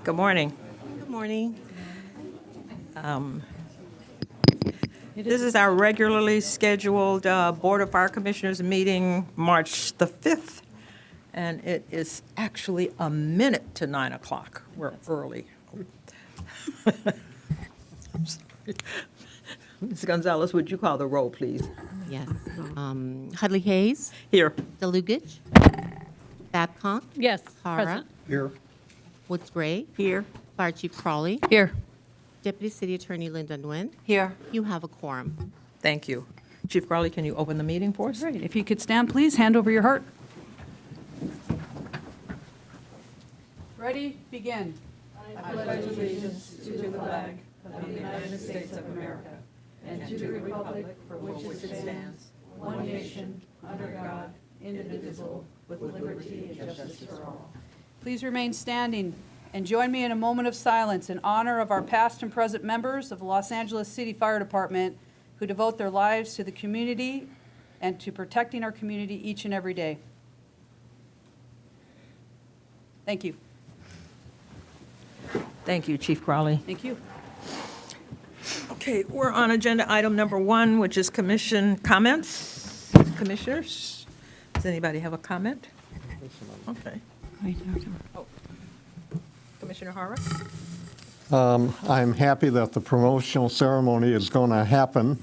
Good morning. Good morning. This is our regularly scheduled Board of Fire Commissioners meeting, March the 5th, and it is actually a minute to 9 o'clock. We're early. I'm sorry. Ms. Gonzalez, would you call the roll, please? Yes. Hudley Hayes, Here. DeLugich, Babcock, Yes, Hara, present. Here. Woods Gray, Here. Fire Chief Crawley, Here. Deputy City Attorney Linda Nguyen. Here. You have a quorum. Thank you. Chief Crowley, can you open the meeting for us? All right, if you could stand, please, hand over your heart. Ready, begin. Please remain standing and join me in a moment of silence in honor of our past and present members of the Los Angeles City Fire Department who devote their lives to the community and to protecting our community each and every day. Thank you. Thank you, Chief Crowley. Thank you. Okay, we're on agenda item number 1, which is commission comments. Commissioners, does anybody have a comment? Okay. Oh. Commissioner Hara? I'm happy that the promotional ceremony is going to happen,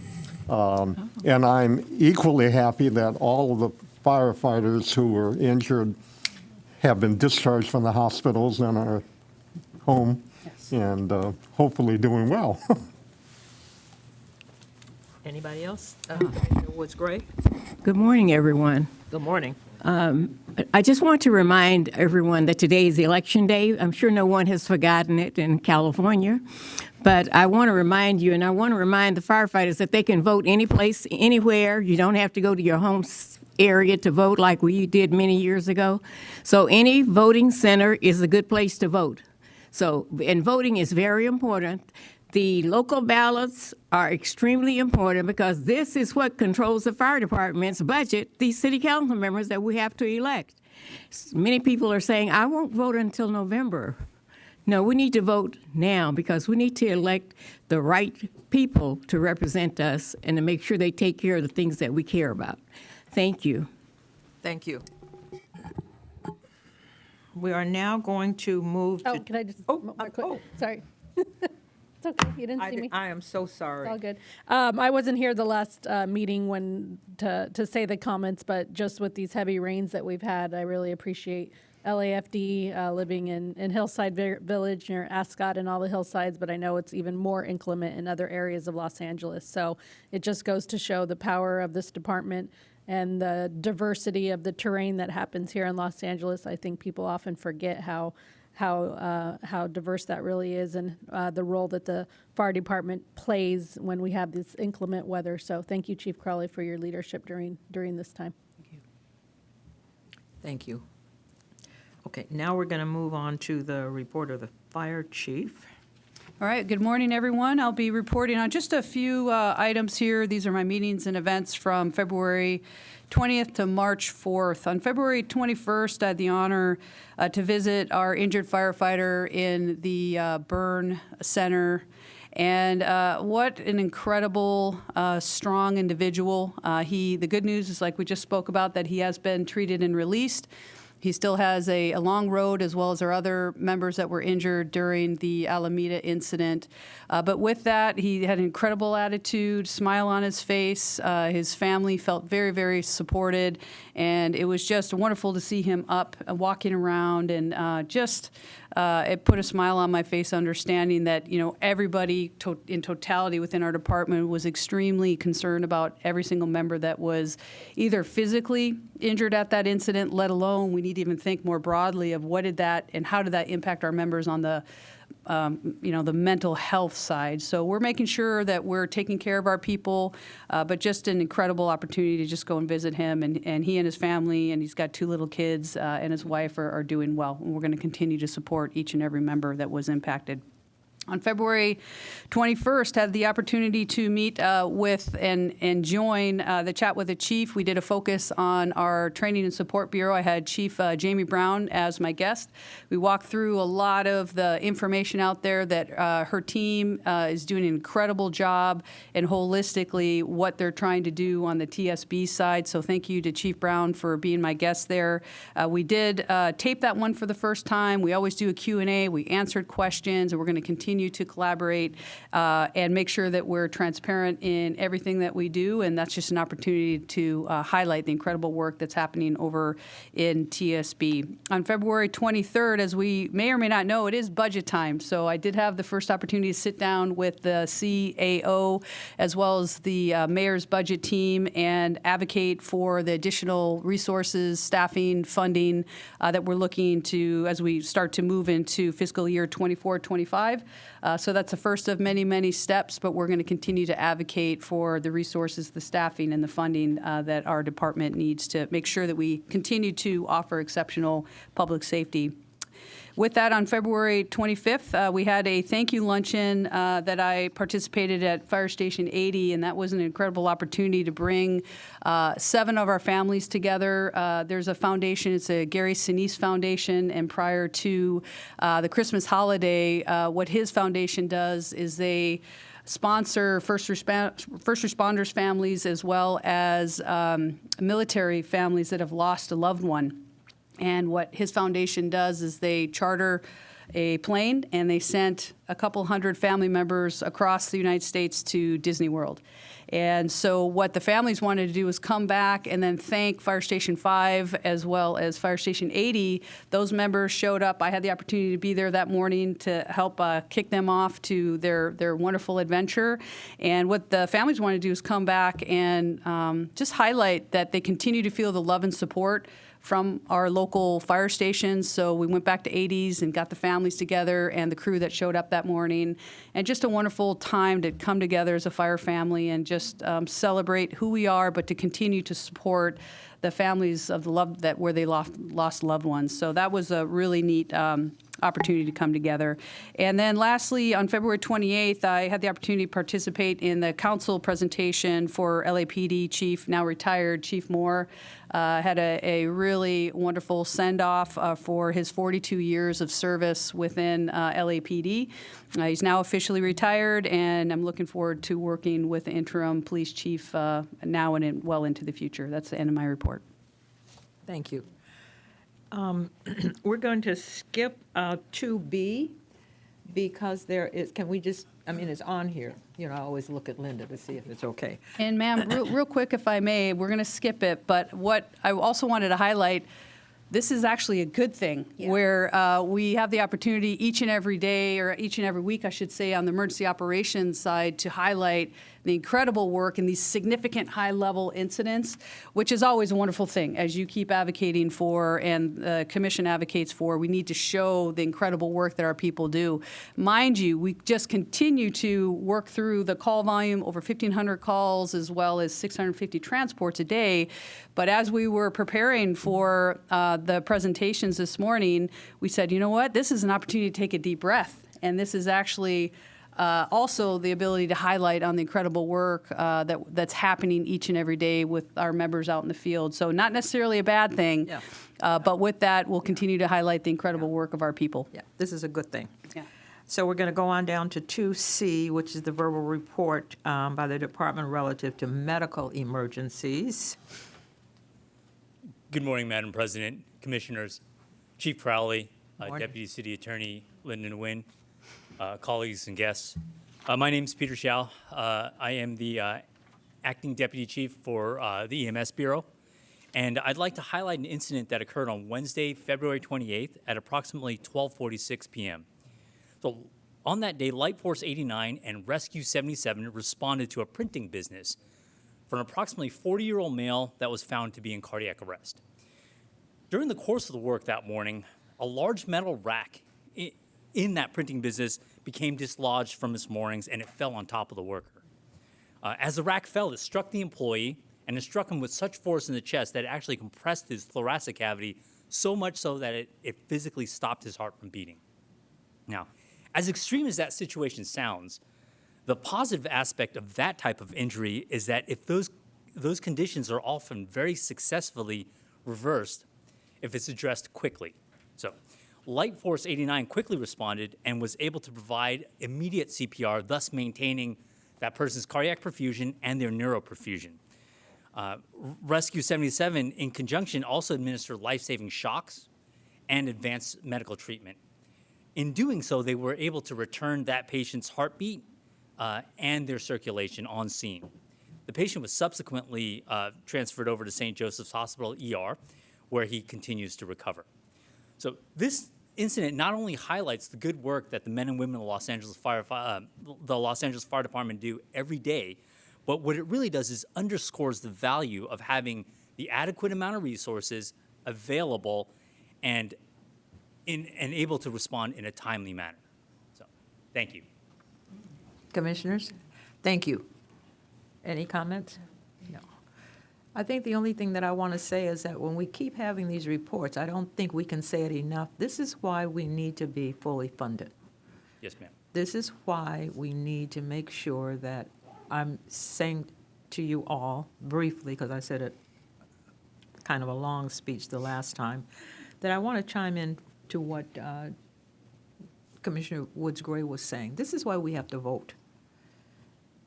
and I'm equally happy that all of the firefighters who were injured have been discharged from the hospitals and are home and hopefully doing well. Anybody else? Commissioner Woods Gray? Good morning, everyone. Good morning. I just want to remind everyone that today is Election Day. I'm sure no one has forgotten it in California. But I want to remind you, and I want to remind the firefighters that they can vote any place, anywhere. You don't have to go to your home area to vote like we did many years ago. So any voting center is a good place to vote. So, and voting is very important. The local ballots are extremely important because this is what controls the fire department's budget, these city council members that we have to elect. Many people are saying, I won't vote until November. No, we need to vote now because we need to elect the right people to represent us and to make sure they take care of the things that we care about. Thank you. Thank you. We are now going to move to... Oh, can I just, Oh, more quick? oh. Sorry. It's okay, you didn't see me. I am so It's sorry. all good. I wasn't here the last meeting when to say the comments, but just with these heavy rains that we've had, I really appreciate LAFD living in Hillside Village near Ascot and all the hillsides, but I know it's even more inclement in other areas of Los Angeles. So it just goes to show the power of this department and the diversity of the terrain that happens here in Los Angeles. I think people often forget how diverse that really is and the role that the fire department plays when we have this inclement weather. So thank you, Chief Crowley, for your leadership during this time. Thank you. Okay, now we're going to move on to the report of the fire chief. All right, good morning, everyone. I'll be reporting on just a few items here. These are my meetings and events from February 20th to March 4th. On February 21st, I had the honor to visit our injured firefighter in the burn center. And what an incredible, strong individual. The good news is, like we just spoke about, that he has been treated and released. He still has a long road, as well as our other members that were injured during the Alameda incident. But with that, he had an incredible attitude, smile on his face. His family felt very, very supported. And it was just wonderful to see him up, walking around, and it put a smile on my face, understanding that, everybody in totality within our department was extremely concerned about every single member that was either physically injured at that incident, let alone we need to even think more broadly of what did that and how did that impact our members on the the mental health side. So we're making sure that we're taking care of our people, but just an incredible opportunity to just go and visit him. And he and his family, and he's got 2 little kids, and his wife are doing well. And we're going to continue to support each and every member that was impacted. On February 21st, had the opportunity to meet with and join the Chat with the Chief. We did a focus on our Training and Support Bureau. I had Chief Jamie Brown as my guest. We walked through a lot of the information out there that her team is doing an incredible job, and holistically what they're trying to do on the TSB side. So thank you to Chief Brown for being my guest there. We did tape that one for the first time. We always do a Q&A. We answered questions, and we're going to continue to collaborate and make sure that we're transparent in everything that we do, and that's just an opportunity to highlight the incredible work that's happening over in TSB. On February 23rd, as we may or may not know, it is budget time, so I did have the first opportunity to sit down with the CAO as well as the mayor's budget team and advocate for the additional resources, staffing, funding that we're looking to as we start to move into fiscal year 24-25. So that's the first of many, many steps, but we're going to continue to advocate for the resources, the staffing, and the funding that our department needs to make sure that we continue to offer exceptional public safety. With that, on February 25th, we had a thank you luncheon that I participated at Fire Station 80, and that was an incredible opportunity to bring 7 of our families together. There's a foundation, it's a Gary Sinise Foundation, and prior to the Christmas holiday, what his foundation does is they sponsor first responders families as well as military families that have lost a loved one. And what his foundation does is they charter a plane and they sent a couple hundred family members across the United States to Disney World. And so what the families wanted to do was come back and then thank Fire Station 5 as well as Fire Station 80. Those members showed up. I had the opportunity to be there that morning to help kick them off to their wonderful adventure. And what the families wanted to do is come back and just highlight that they continue to feel the love and support from our local fire stations. So we went back to 80s and got the families together and the crew that showed up that morning. And just a wonderful time to come together as a fire family and just celebrate who we are, but to continue to support the families of the love that where they lost loved ones. So that was a really neat opportunity to come together. And then lastly, on February 28th, I had the opportunity to participate in the council presentation for LAPD Chief, now retired Chief Moore. Had a really wonderful send-off for his 42 years of service within LAPD. He's now officially retired, and I'm looking forward to working with the interim police chief now and well into the future. That's the end of my report. Thank you. We're going to skip 2B because there is, can we just, I mean, it's on here. You know, I always look at Linda to see if it's okay. And ma'am, real quick, if I may, we're going to skip it, but what I also wanted to highlight, this is actually a good thing, where we have the opportunity each and every day, or each and every week, I should say, on the emergency operations side to highlight the incredible work and these significant high-level incidents, which is always a wonderful thing. As you keep advocating for and the commission advocates for, we need to show the incredible work that our people do. Mind you, we just continue to work through the call volume, over 1,500 calls, as well as 650 transports a day. But as we were preparing for the presentations this morning, we said, you know what, this is an opportunity to take a deep breath. And this is actually also the ability to highlight on the incredible work that's happening each and every day with our members out in the field. So not necessarily a bad thing, but with that, we'll continue to highlight the incredible work of our people. Yeah, this is a good thing. Yeah. So we're going to go on down to 2C, which is the verbal report by the department relative to medical emergencies. Good morning, Madam President, Commissioners, Chief Crowley, Morning. Deputy City Attorney Lyndon Nguyen, colleagues and guests. My name is Peter Xiao. I am the Acting Deputy Chief for the EMS Bureau, and I'd like to highlight an incident that occurred on Wednesday, February 28th at approximately 12:46 p.m. So on that day, Light Force 89 and Rescue 77 responded to a printing business for an approximately 40-year-old male that was found to be in cardiac arrest. During the course of the work that morning, a large metal rack in that printing business became dislodged from its moorings, and it fell on top of the worker. As the rack fell, it struck the employee, and it struck him with such force in the chest that it actually compressed his thoracic cavity, so much so that it physically stopped his heart from beating. Now, As extreme as that situation sounds, the positive aspect of that type of injury is that if those conditions are often very successfully reversed if it's addressed quickly. So Light Force 89 quickly responded and was able to provide immediate CPR, thus maintaining that person's cardiac perfusion and their neuroperfusion. Rescue 77, in conjunction, also administered life-saving shocks and advanced medical treatment. In doing so, they were able to return that patient's heartbeat and their circulation on scene. The patient was subsequently transferred over to St. Joseph's Hospital ER, where he continues to recover. So this incident not only highlights the good work that the men and women of the Los Angeles Fire Department do every day, but what it really does is underscores the value of having the adequate amount of resources available and able to respond in a timely manner. So, thank you. Commissioners, thank you. Any comments? No. I think the only thing that I want to say is that when we keep having these reports, I don't think we can say it enough. This is why we need to be fully funded. Yes, ma'am. This is why we need to make sure that, I'm saying to you all briefly, because I said it kind of a long speech the last time, that I want to chime in to what Commissioner Woods Gray was saying. This is why we have to vote.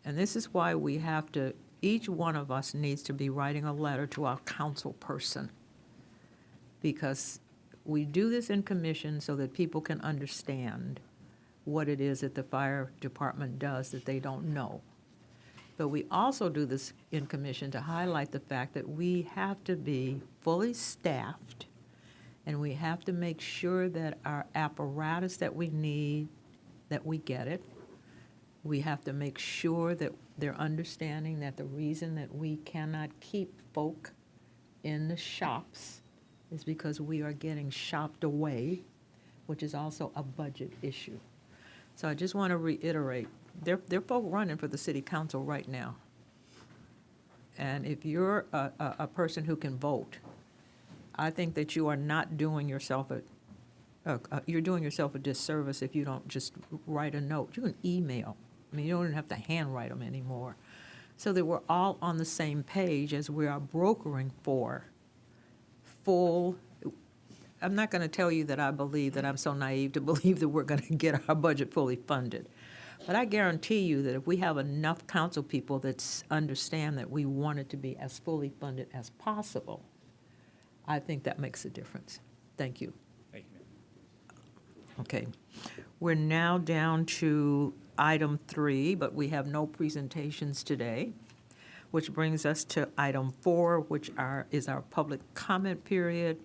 And this is why we have to, each one of us needs to be writing a letter to our council person. Because we do this in commission so that people can understand what it is that the fire department does that they don't know. But we also do this in commission to highlight the fact that we have to be fully staffed, and we have to make sure that our apparatus that we need, that we get it. We have to make sure that they're understanding that the reason that we cannot keep folk in the shops is because we are getting shopped away, which is also a budget issue. So I just want to reiterate, there are folk running for the city council right now. And if you're a person who can vote, I think that you are not doing yourself you're doing yourself a disservice if you don't just write a note. You can email. I mean, you don't even have to handwrite them anymore. So that we're all on the same page as we are brokering for full. I'm not going to tell you that I believe that I'm so naive to believe that we're going to get our budget fully funded. But I guarantee you that if we have enough council people that understand that we want it to be as fully funded as possible, I think that makes a difference. Thank you. Thank you, ma'am. Okay. We're now down to item 3, but we have no presentations today, which brings us to item 4, which is our public comment period.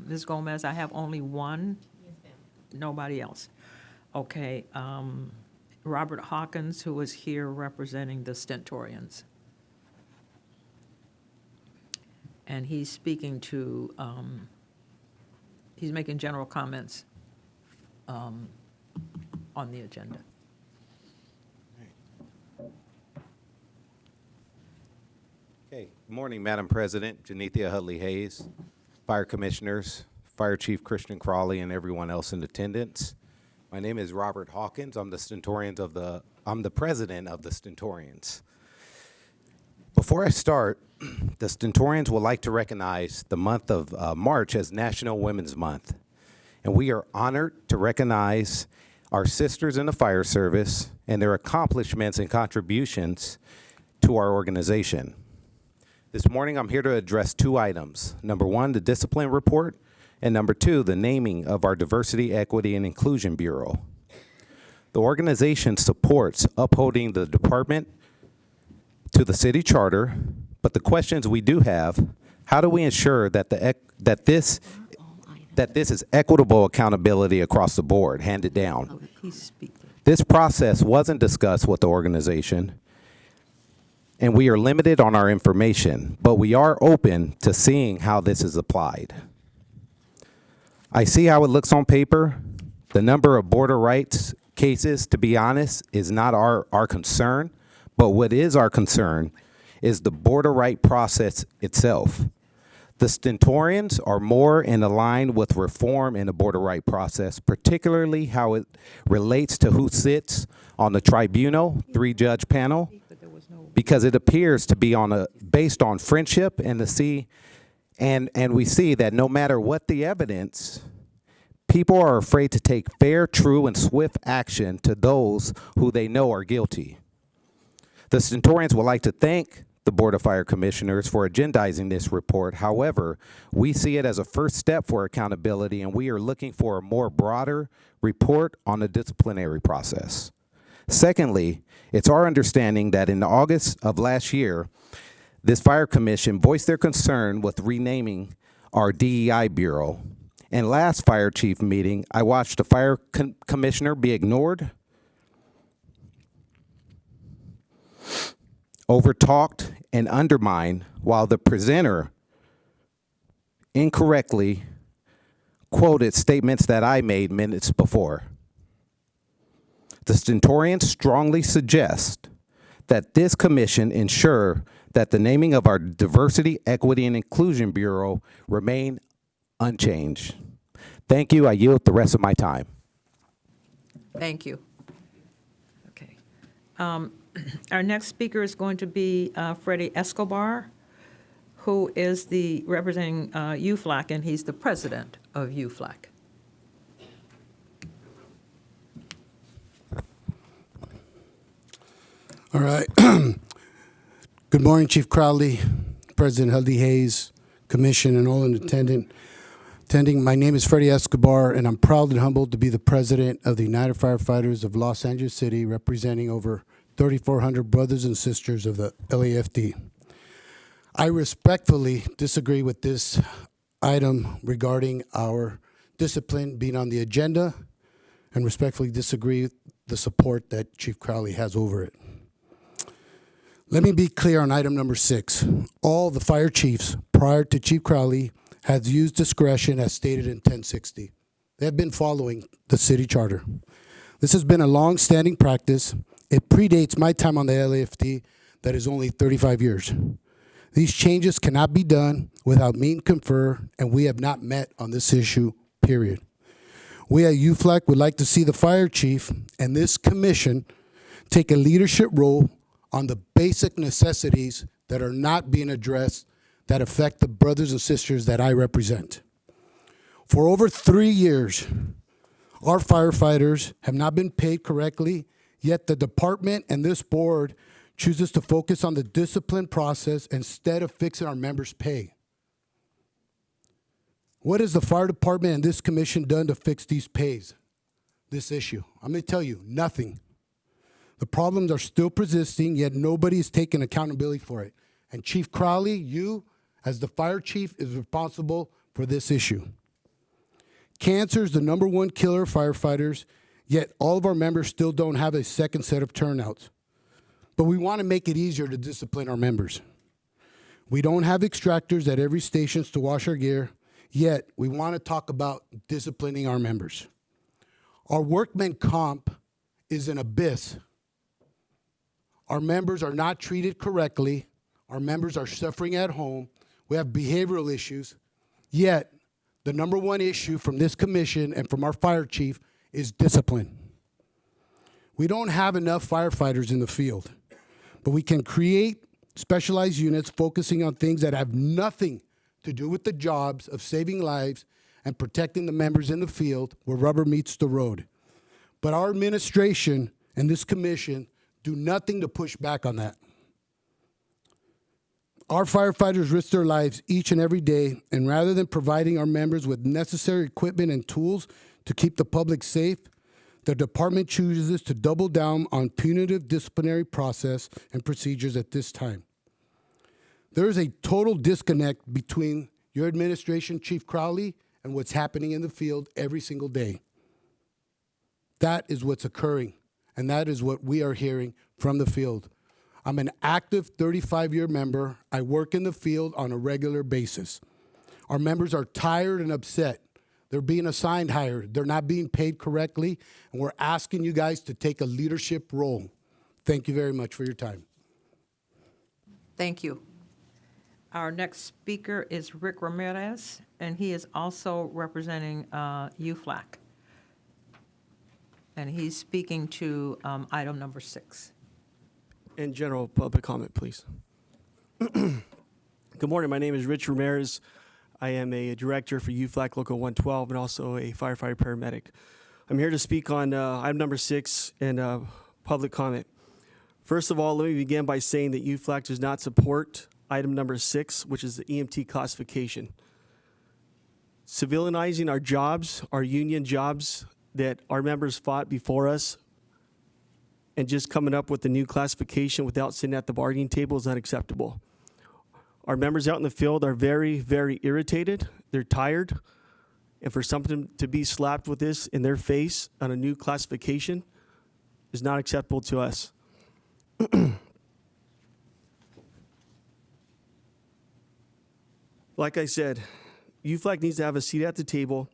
Ms. Gomez, I have only one. Yes, ma'am. Nobody else. Okay. Robert Hawkins, who is here representing the Stentorians. And he's speaking to, he's making general comments on the agenda. Okay, good morning, Madam President, Janethia Hudley-Hayes, Fire Commissioners, Fire Chief Christian Crawley, and everyone else in attendance. My name is Robert Hawkins. I'm the president of the Stentorians. Before I start, the Stentorians would like to recognize the month of March as National Women's Month. And we are honored to recognize our sisters in the fire service and their accomplishments and contributions to our organization. This morning, I'm here to address 2 items. Number 1, the discipline report, and number 2, the naming of our Diversity, Equity, and Inclusion Bureau. The organization supports upholding the department to the city charter, but the questions we do have, how do we ensure that this is equitable accountability across the board, handed down? He's speaking. This process wasn't discussed with the organization, and we are limited on our information, but we are open to seeing how this is applied. I see how it looks on paper. The number of border rights cases, to be honest, is not our concern, but what is our concern is the border right process itself. The stentorians are more in line with reform in the Board of Right process, particularly how it relates to who sits on the tribunal, 3-judge panel, because it appears to be based on friendship and we see that no matter what the evidence, people are afraid to take fair, true, and swift action to those who they know are guilty. The stentorians would like to thank the Board of Fire Commissioners for agendizing this report. However, we see it as a first step for accountability, and we are looking for a more broader report on the disciplinary process. Secondly, it's our understanding that in August of last year, this Fire Commission voiced their concern with renaming our DEI Bureau. And last Fire Chief meeting, I watched the Fire Commissioner be ignored, overtalked, and undermined, while the presenter incorrectly quoted statements that I made minutes before. The stentorians strongly suggest that this commission ensure that the naming of our Diversity, Equity, and Inclusion Bureau remain unchanged. Thank you. I yield the rest of my time. Thank you. Okay. Our next speaker is going to be Freddie Escobar, who is representing UFLAC, and he's the president of UFLAC. All right. Good morning, Chief Crowley, President Hudley Hayes, Commission, and all in attending. My name is Freddie Escobar, and I'm proud and humbled to be the president of the United Firefighters of Los Angeles City, representing over 3,400 brothers and sisters of the LAFD. I respectfully disagree with this item regarding our discipline being on the agenda, and respectfully disagree with the support that Chief Crowley has over it. Let me be clear on item number 6. All the fire chiefs prior to Chief Crowley has used discretion as stated in 1060. They have been following the city charter. This has been a long-standing practice. It predates my time on the LAFD, that is only 35 years. These changes cannot be done without meet and confer, and we have not met on this issue, period. We at UFLAC would like to see the fire chief and this commission take a leadership role on the basic necessities that are not being addressed that affect the brothers and sisters that I represent. For over 3 years, our firefighters have not been paid correctly, yet the department and this board chooses to focus on the discipline process instead of fixing our members' pay. What has the fire department and this commission done to fix these pays, this issue? I'm going to tell you, nothing. The problems are still persisting, yet nobody is taking accountability for it. And Chief Crowley, you, as the fire chief, is responsible for this issue. Cancer is the #1 killer of firefighters, yet all of our members still don't have a second set of turnouts. But we want to make it easier to discipline our members. We don't have extractors at every station to wash our gear, yet we want to talk about disciplining our members. Our workman comp is an abyss. Our members are not treated correctly. Our members are suffering at home. We have behavioral issues. Yet, the #1 issue from this commission and from our fire chief is discipline. We don't have enough firefighters in the field, but we can create specialized units focusing on things that have nothing to do with the jobs of saving lives and protecting the members in the field where rubber meets the road. But our administration and this commission do nothing to push back on that. Our firefighters risk their lives each and every day, and rather than providing our members with necessary equipment and tools to keep the public safe, the department chooses to double down on punitive disciplinary process and procedures at this time. There is a total disconnect between your administration, Chief Crowley, and what's happening in the field every single day. That is what's occurring, and that is what we are hearing from the field. I'm an active 35-year member. I work in the field on a regular basis. Our members are tired and upset. They're being assigned higher. They're not being paid correctly, and we're asking you guys to take a leadership role. Thank you very much for your time. Thank you. Our next speaker is Rick Ramirez, and he is also representing UFLAC. And he's speaking to item number 6. And general public comment, please. Good morning. My name is Rich Ramirez. I am a director for UFLAC Local 112 and also a firefighter paramedic. I'm here to speak on item number 6 and public comment. First of all, let me begin by saying that UFLAC does not support item number 6, which is the EMT classification. Civilianizing our jobs, our union jobs that our members fought before us, and just coming up with a new classification without sitting at the bargaining table is unacceptable. Our members out in the field are very, very irritated. They're tired. And for something to be slapped with this in their face on a new classification is not acceptable to us. Like I said, UFLAC needs to have a seat at the table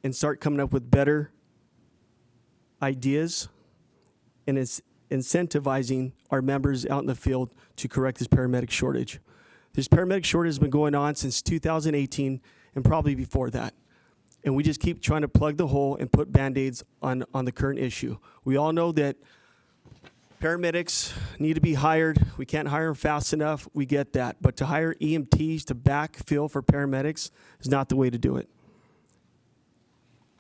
and start coming up with better ideas, and it's incentivizing our members out in the field to correct this paramedic shortage. This paramedic shortage has been going on since 2018 and probably before that. And we just keep trying to plug the hole and put Band-Aids on the current issue. We all know that paramedics need to be hired. We can't hire them fast enough. We get that. But to hire EMTs to backfill for paramedics is not the way to do it.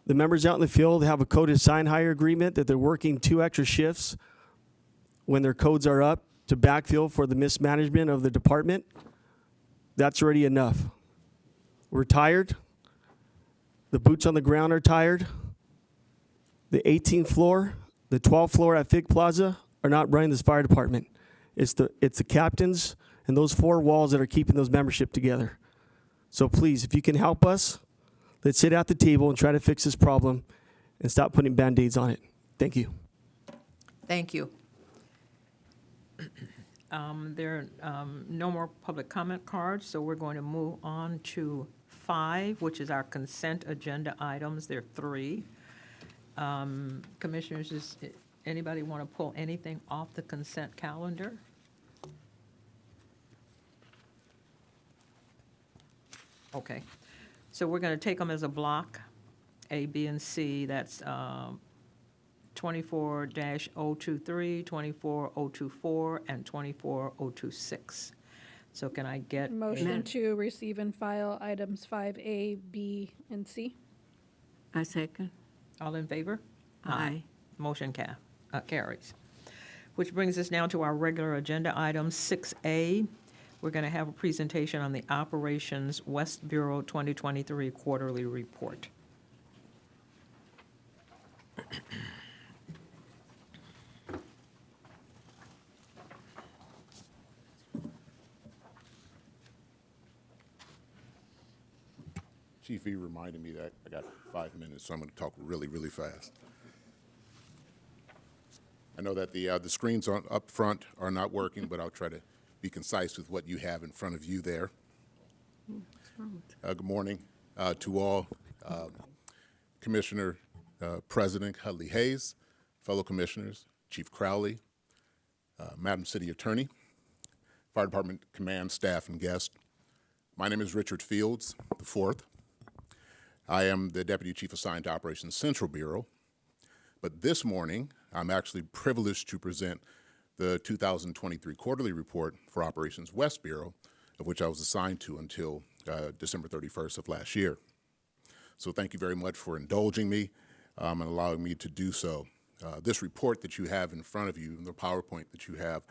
The members out in the field have a coded sign hire agreement that they're working 2 extra shifts when their codes are up to backfill for the mismanagement of the department. That's already enough. We're tired. The boots on the ground are tired. The 18th floor, the 12th floor at Fig Plaza are not running this fire department. It's the captains and those 4 walls that are keeping those membership together. So please, if you can help us, let's sit at the table and try to fix this problem and stop putting Band-Aids on it. Thank you. Thank you. There are no more public comment cards, so we're going to move on to 5, which is our consent agenda items. There are 3. Commissioners, does anybody want to pull anything off the consent calendar? Okay, so we're going to take them as a block, A, B, and C. That's 24-023, 24-024, and 24-026. So can I get? Motion to receive and file items 5A, B, and C. I second. All in favor? Aye. Motion carries. Which brings us now to our regular agenda item, 6A. We're going to have a presentation on the Operations West Bureau 2023 Quarterly Report. Chief E reminded me that I got 5 minutes, so I'm going to talk really, really fast. I know that the screens up front are not working, but I'll try to be concise with what you have in front of you there. Good morning to all. Commissioner President Hudley Hayes, fellow commissioners, Chief Crowley, Madam City Attorney, Fire Department command, staff, and guests. My name is Richard Fields IV. I am the Deputy Chief assigned to Operations Central Bureau, but this morning I'm actually privileged to present the 2023 quarterly report for Operations West Bureau, of which I was assigned to until December 31st of last year. So thank you very much for indulging me and allowing me to do so. This report that you have in front of you, the PowerPoint that you have,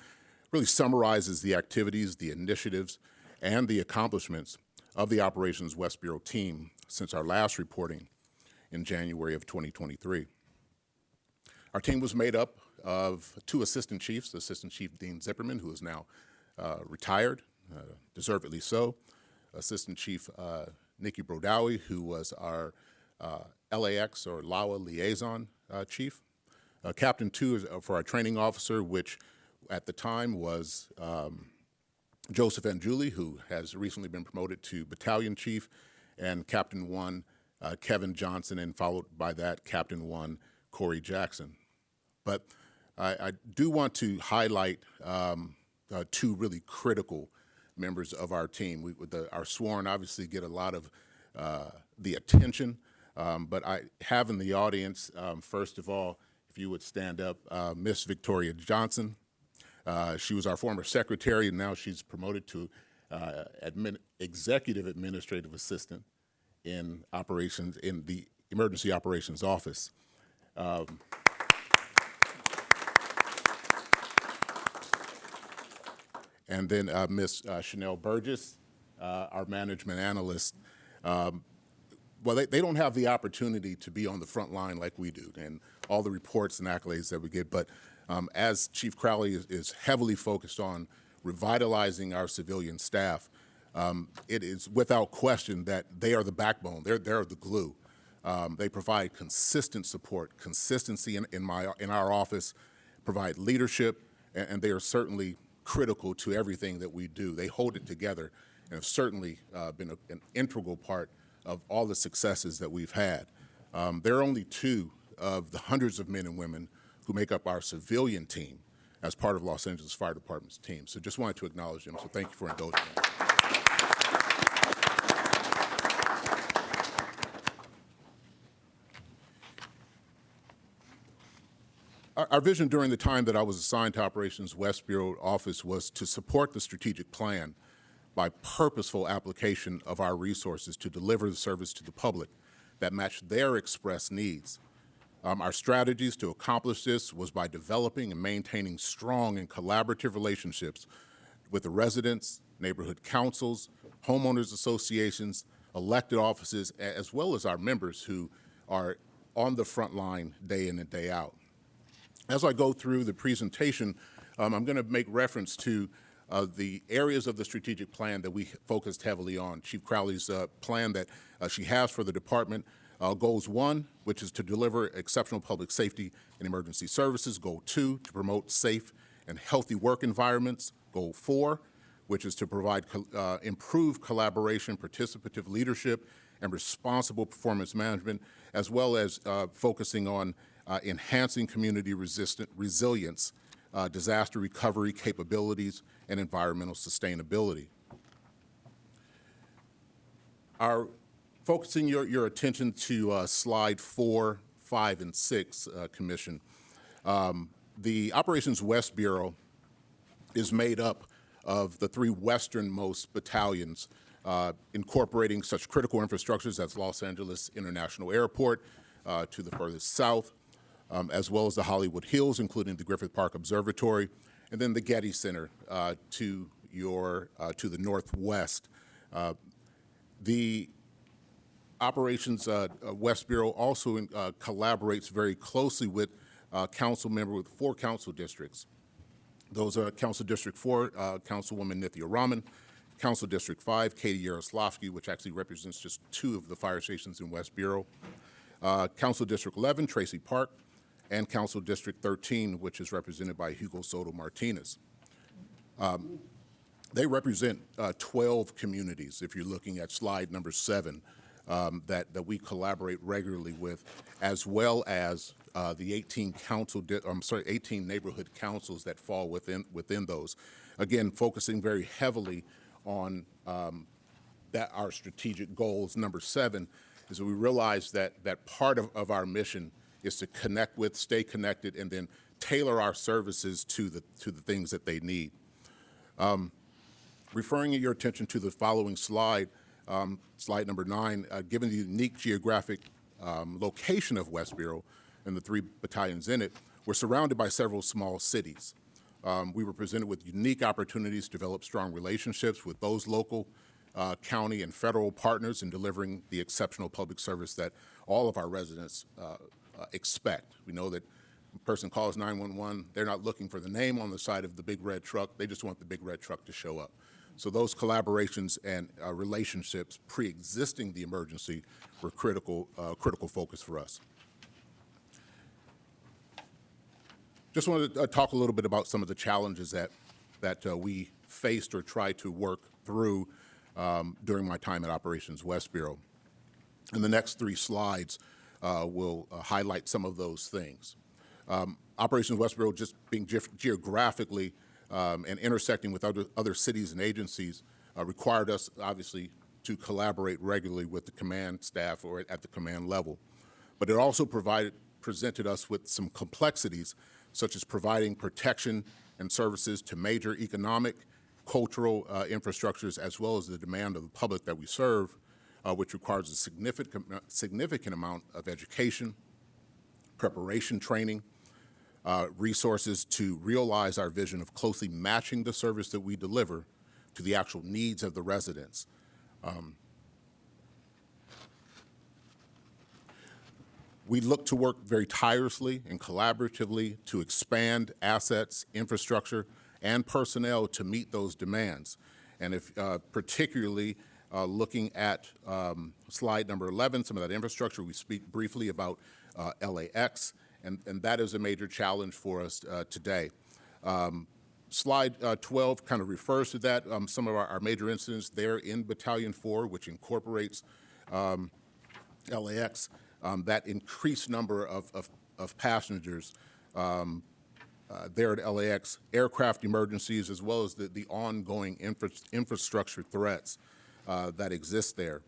really summarizes the activities, the initiatives, and the accomplishments of the Operations West Bureau team since our last reporting in January of 2023. Our team was made up of 2 assistant chiefs, Assistant Chief Dean Zipperman, who is now retired, deservedly so, Assistant Chief Nikki Brodowie, who was our LAX or LAWA liaison chief, Captain 2 is for our training officer, which at the time was Joseph N. Julie, who has recently been promoted to battalion chief, and Captain 1, Kevin Johnson, and followed by that, Captain 1, Corey Jackson. But I do want to highlight 2 really critical members of our team. Our sworn obviously get a lot of the attention, but I have in the audience, first of all, if you would stand up, Miss Victoria Johnson. She was our former secretary, and now she's promoted to executive administrative assistant in operations in the emergency operations office. And then Miss Chanel Burgess, our management analyst. Well, they don't have the opportunity to be on the front line like we do, and all the reports and accolades that we get. But as Chief Crowley is heavily focused on revitalizing our civilian staff, it is without question that they are the backbone. They're the glue. They provide consistent support, consistency in our office, provide leadership, and they are certainly critical to everything that we do. They hold it together and have certainly been an integral part of all the successes that we've had. There are only 2 of the hundreds of men and women who make up our civilian team as part of Los Angeles Fire Department's team. So just wanted to acknowledge them, so thank you for indulging me. Our vision during the time that I was assigned to Operations West Bureau office was to support the strategic plan by purposeful application of our resources to deliver the service to the public that matched their express needs. Our strategies to accomplish this was by developing and maintaining strong and collaborative relationships with the residents, neighborhood councils, homeowners associations, elected offices, as well as our members who are on the front line day in and day out. As I go through the presentation, I'm going to make reference to the areas of the strategic plan that we focused heavily on. Chief Crowley's plan that she has for the department. Goals 1, which is to deliver exceptional public safety and emergency services. Goal 2, to promote safe and healthy work environments. Goal 4, which is to provide improved collaboration, participative leadership, and responsible performance management, as well as focusing on enhancing community resilience, disaster recovery capabilities, and environmental sustainability. Focusing your attention to slide 4, 5, and 6, Commission. The Operations West Bureau is made up of the 3 westernmost battalions, incorporating such critical infrastructures as Los Angeles International Airport to the furthest south, as well as the Hollywood Hills, including the Griffith Park Observatory, and then the Getty Center to the northwest. The Operations West Bureau also collaborates very closely with council member with 4 council districts. Those are Council District 4, Councilwoman Nithya Raman, Council District 5, Katie Yaroslavsky, which actually represents just 2 of the fire stations in West Bureau, Council District 11, Tracy Park, and Council District 13, which is represented by Hugo Soto Martinez. They represent 12 communities, if you're looking at slide number 7, that we collaborate regularly with, as well as the 18 neighborhood councils that fall within those. Again, focusing very heavily on our strategic goals. Number 7 is that we realize that part of our mission is to connect with, stay connected, and then tailor our services to the things that they need. Referring your attention to the following slide, slide number 9, given the unique geographic location of West Bureau and the 3 battalions in it, we're surrounded by several small cities. We were presented with unique opportunities to develop strong relationships with those local, county, and federal partners in delivering the exceptional public service that all of our residents expect. We know that a person calls 911, they're not looking for the name on the side of the big red truck, they just want the big red truck to show up. So those collaborations and relationships pre-existing the emergency were critical focus for us. Just wanted to talk a little bit about some of the challenges that we faced or tried to work through during my time at Operations West Bureau. And the next 3 slides will highlight some of those things. Operations West Bureau, just being geographically and intersecting with other cities and agencies required us, obviously, to collaborate regularly with the command staff or at the command level. But it also presented us with some complexities, such as providing protection and services to major economic, cultural infrastructures, as well as the demand of the public that we serve, which requires a significant amount of education, preparation training, resources to realize our vision of closely matching the service that we deliver to the actual needs of the residents. We look to work very tirelessly and collaboratively to expand assets, infrastructure, and personnel to meet those demands. And if particularly looking at slide number 11, some of that infrastructure, we speak briefly about LAX, and that is a major challenge for us today. Slide 12 kind of refers to that, some of our major incidents there in Battalion 4, which incorporates LAX, that increased number of passengers there at LAX, aircraft emergencies, as well as the ongoing infrastructure threats that exist there.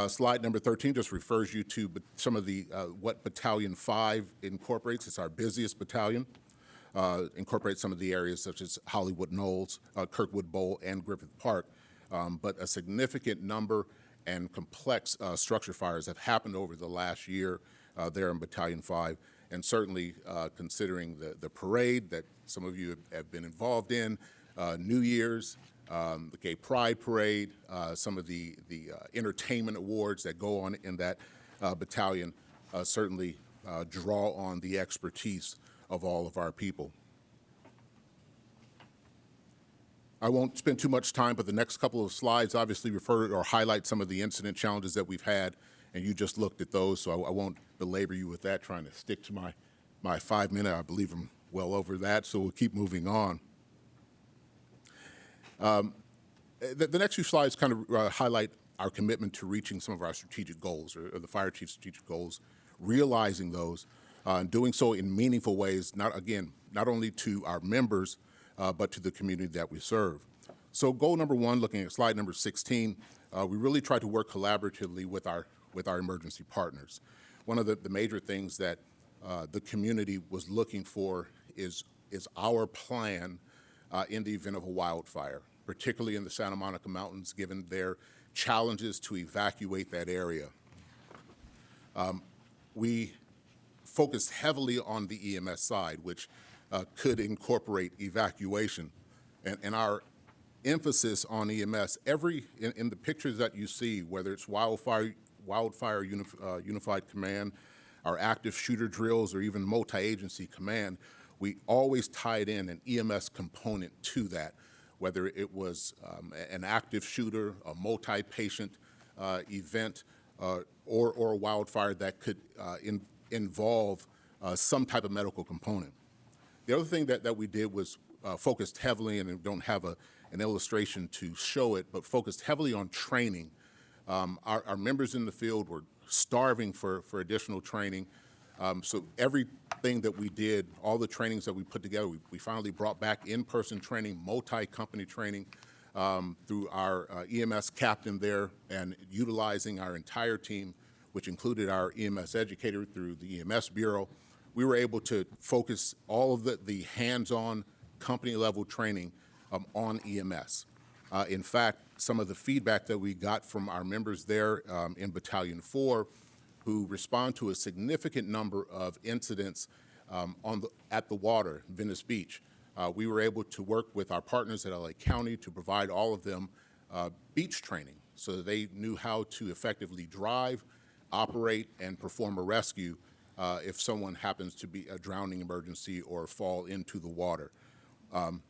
Slide number 13 just refers you to some of the what Battalion 5 incorporates. It's our busiest battalion. Incorporates some of the areas such as Hollywood Knolls, Kirkwood Bowl, and Griffith Park. But a significant number and complex structure fires have happened over the last year there in Battalion 5. And certainly considering the parade that some of you have been involved in, New Year's, the Gay Pride Parade, some of the entertainment awards that go on in that battalion certainly draw on the expertise of all of our people. I won't spend too much time, but the next couple of slides obviously refer or highlight some of the incident challenges that we've had, and you just looked at those, so I won't belabor you with that, trying to stick to my 5 minute. I believe I'm well over that, so we'll keep moving on. The next few slides kind of highlight our commitment to reaching some of our strategic goals, or the fire chief's strategic goals, realizing those, and doing so in meaningful ways, not only to our members, but to the community that we serve. So goal number one, looking at slide number 16, we really try to work collaboratively with our emergency partners. One of the major things that the community was looking for is our plan in the event of a wildfire, particularly in the Santa Monica Mountains, given their challenges to evacuate that area. We focused heavily on the EMS side, which could incorporate evacuation. And our emphasis on EMS, in the pictures that you see, whether it's Wildfire Unified Command, our active shooter drills, or even multi-agency command, we always tied in an EMS component to that, whether it was an active shooter, a multi-patient event, or a wildfire that could involve some type of medical component. The other thing that we did was focused heavily, and we don't have an illustration to show it, but focused heavily on training. Our members in the field were starving for additional training. So everything that we did, all the trainings that we put together, we finally brought back in-person training, multi-company training through our EMS captain there, and utilizing our entire team, which included our EMS educator through the EMS Bureau. We were able to focus all of the hands-on company-level training on EMS. In fact, some of the feedback that we got from our members there in Battalion 4, who respond to a significant number of incidents at the water, Venice Beach, we were able to work with our partners at LA County to provide all of them beach training so that they knew how to effectively drive, operate, and perform a rescue if someone happens to be a drowning emergency or fall into the water. Kind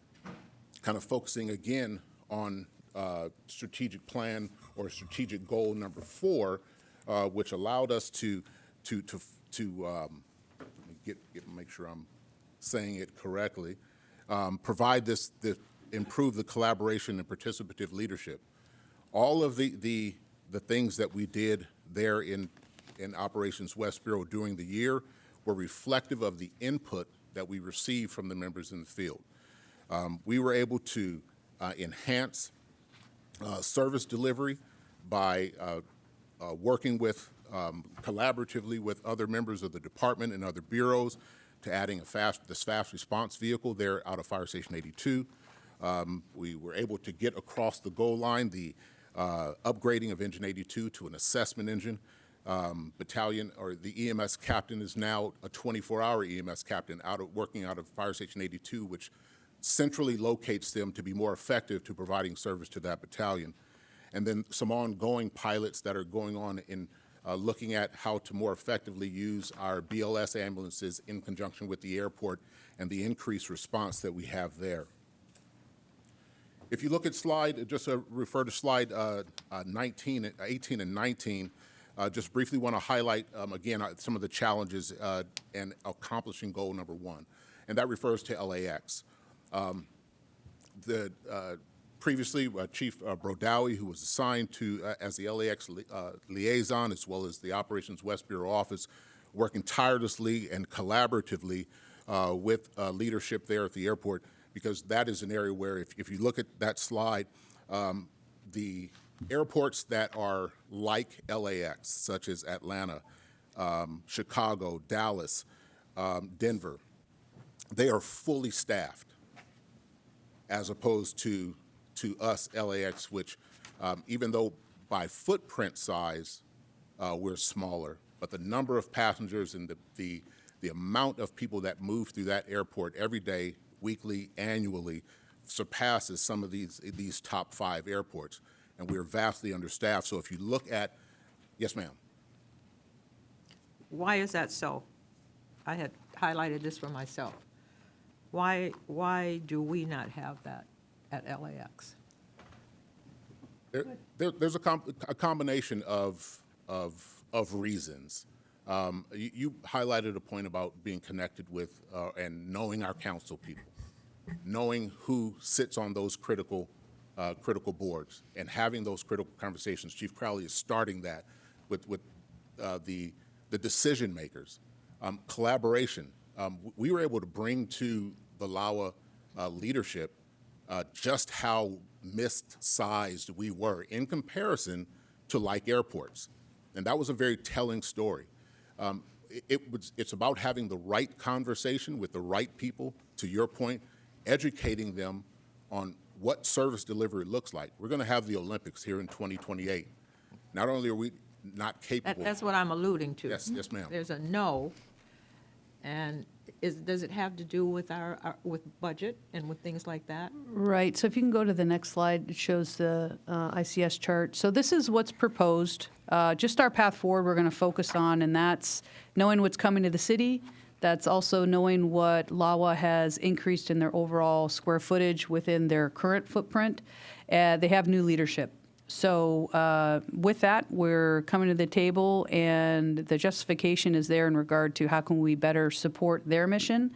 of focusing again on strategic plan or strategic goal number 4, which allowed us to make sure I'm saying it correctly, provide improve the collaboration and participative leadership. All of the things that we did there in Operations West Bureau during the year were reflective of the input that we received from the members in the field. We were able to enhance service delivery by working with collaboratively with other members of the department and other bureaus to adding this fast response vehicle there out of Fire Station 82. We were able to get across the goal line the upgrading of Engine 82 to an assessment engine. Battalion, or the EMS captain, is now a 24-hour EMS captain working out of Fire Station 82, which centrally locates them to be more effective to providing service to that battalion. And then some ongoing pilots that are going on in looking at how to more effectively use our BLS ambulances in conjunction with the airport and the increased response that we have there. If you look at refer to slide 18 and 19, just briefly want to highlight, again, some of the challenges and accomplishing goal number 1, and that refers to LAX. Previously, Chief Brodowie, who was assigned to as the LAX liaison, as well as the Operations West Bureau office, working tirelessly and collaboratively with leadership there at the airport, because that is an area where, if you look at that slide, the airports that are like LAX, such as Atlanta, Chicago, Dallas, Denver, they are fully staffed, as opposed to us, LAX, which even though by footprint size we're smaller, but the number of passengers and the amount of people that move through that airport every day, weekly, annually, surpasses some of these top 5 airports, and we're vastly understaffed. So if you look at, yes, ma'am. Why is that so? I had highlighted this for myself. Why do we not have that at LAX? There's a combination of reasons. You highlighted a point about being connected with and knowing our council people, knowing who sits on those critical boards, and having those critical conversations. Chief Crowley is starting that with the decision makers. Collaboration. We were able to bring to the LAWA leadership just how missed-sized we were in comparison to like airports. And that was a very telling story. It's about having the right conversation with the right people, to your point, educating them on what service delivery looks like. We're going to have the Olympics here in 2028. Not only are we not capable. That's what I'm alluding to. Yes, ma'am. There's a no, and does it have to do with with budget and with things like that? Right, so if you can go to the next slide, it shows the ICS chart. So this is what's proposed. Just our path forward we're going to focus on, and that's knowing what's coming to the city. That's also knowing what LAWA has increased in their overall square footage within their current footprint. They have new leadership. So with that, we're coming to the table, and the justification is there in regard to how can we better support their mission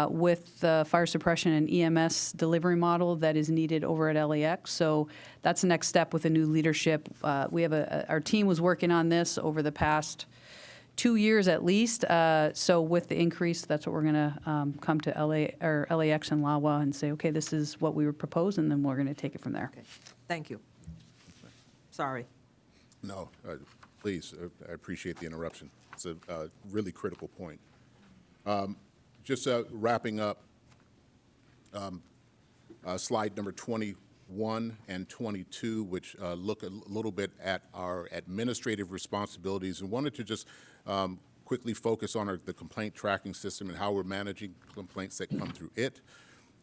with the fire suppression and EMS delivery model that is needed over at LAX. So that's the next step with the new leadership. We have our team was working on this over the past 2 years at least. So with the increase, that's what we're going to come to LAX and LAWA and say, okay, this is what we were proposed, and then we're going to take it from there. Okay, thank you. Sorry. No, please, I appreciate the interruption. It's a really critical point. Just wrapping up, slide number 21 and 22, which look a little bit at our administrative responsibilities, and wanted to just quickly focus on the complaint tracking system and how we're managing complaints that come through it,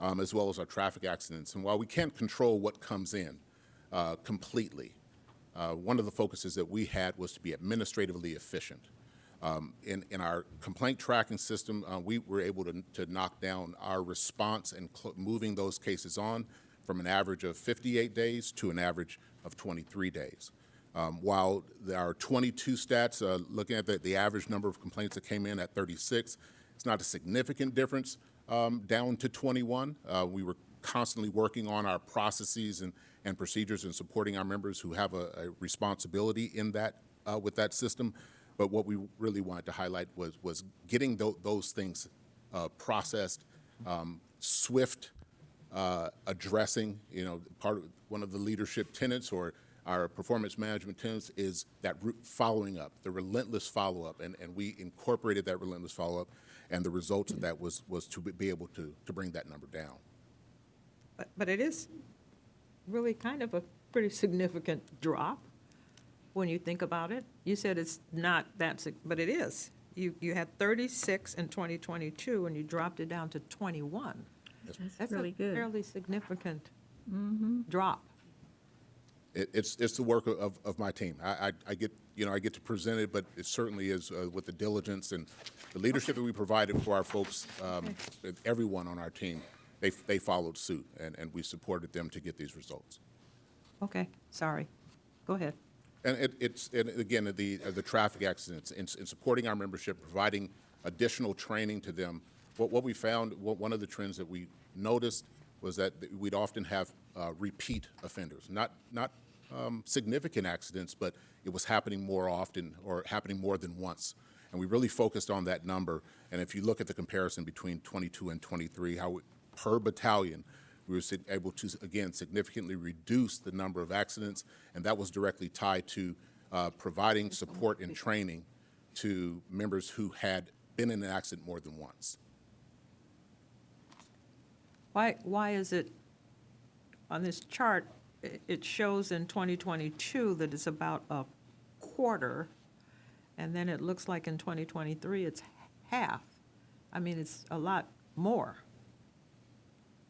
as well as our traffic accidents. And while we can't control what comes in completely, one of the focuses that we had was to be administratively efficient. In our complaint tracking system, we were able to knock down our response and moving those cases on from an average of 58 days to an average of 23 days. While our 22 stats, looking at the average number of complaints that came in at 36, it's not a significant difference down to 21. We were constantly working on our processes and procedures and supporting our members who have a responsibility in that with that system. But what we really wanted to highlight was getting those things processed, swift addressing, one of the leadership tenets or our performance management tenets is that following up, the relentless follow-up, and we incorporated that relentless follow-up, and the results of that was to be able to bring that number down. But it is really kind of a pretty significant drop when you think about it. You said it's not that, but it is. You had 36 in 2022, and you dropped it down to 21. That's really good. a fairly significant drop. It's the work of my team. I get to present it, but it certainly is with the diligence and the leadership that we provided for our folks. Everyone on our team, they followed suit, and we supported them to get these results. Okay, sorry. Go ahead. And again, the traffic accidents, in supporting our membership, providing additional training to them, what we found, one of the trends that we noticed was that we'd often have repeat offenders, not significant accidents, but it was happening more often or happening more than once. And we really focused on that number. And if you look at the comparison between 22 and 23, per battalion, we were able to, again, significantly reduce the number of accidents, and that was directly tied to providing support and training to members who had been in an accident more than once. Why is it, on this chart, it shows in 2022 that it's about a quarter, and then it looks like in 2023 it's half? I mean, it's a lot more.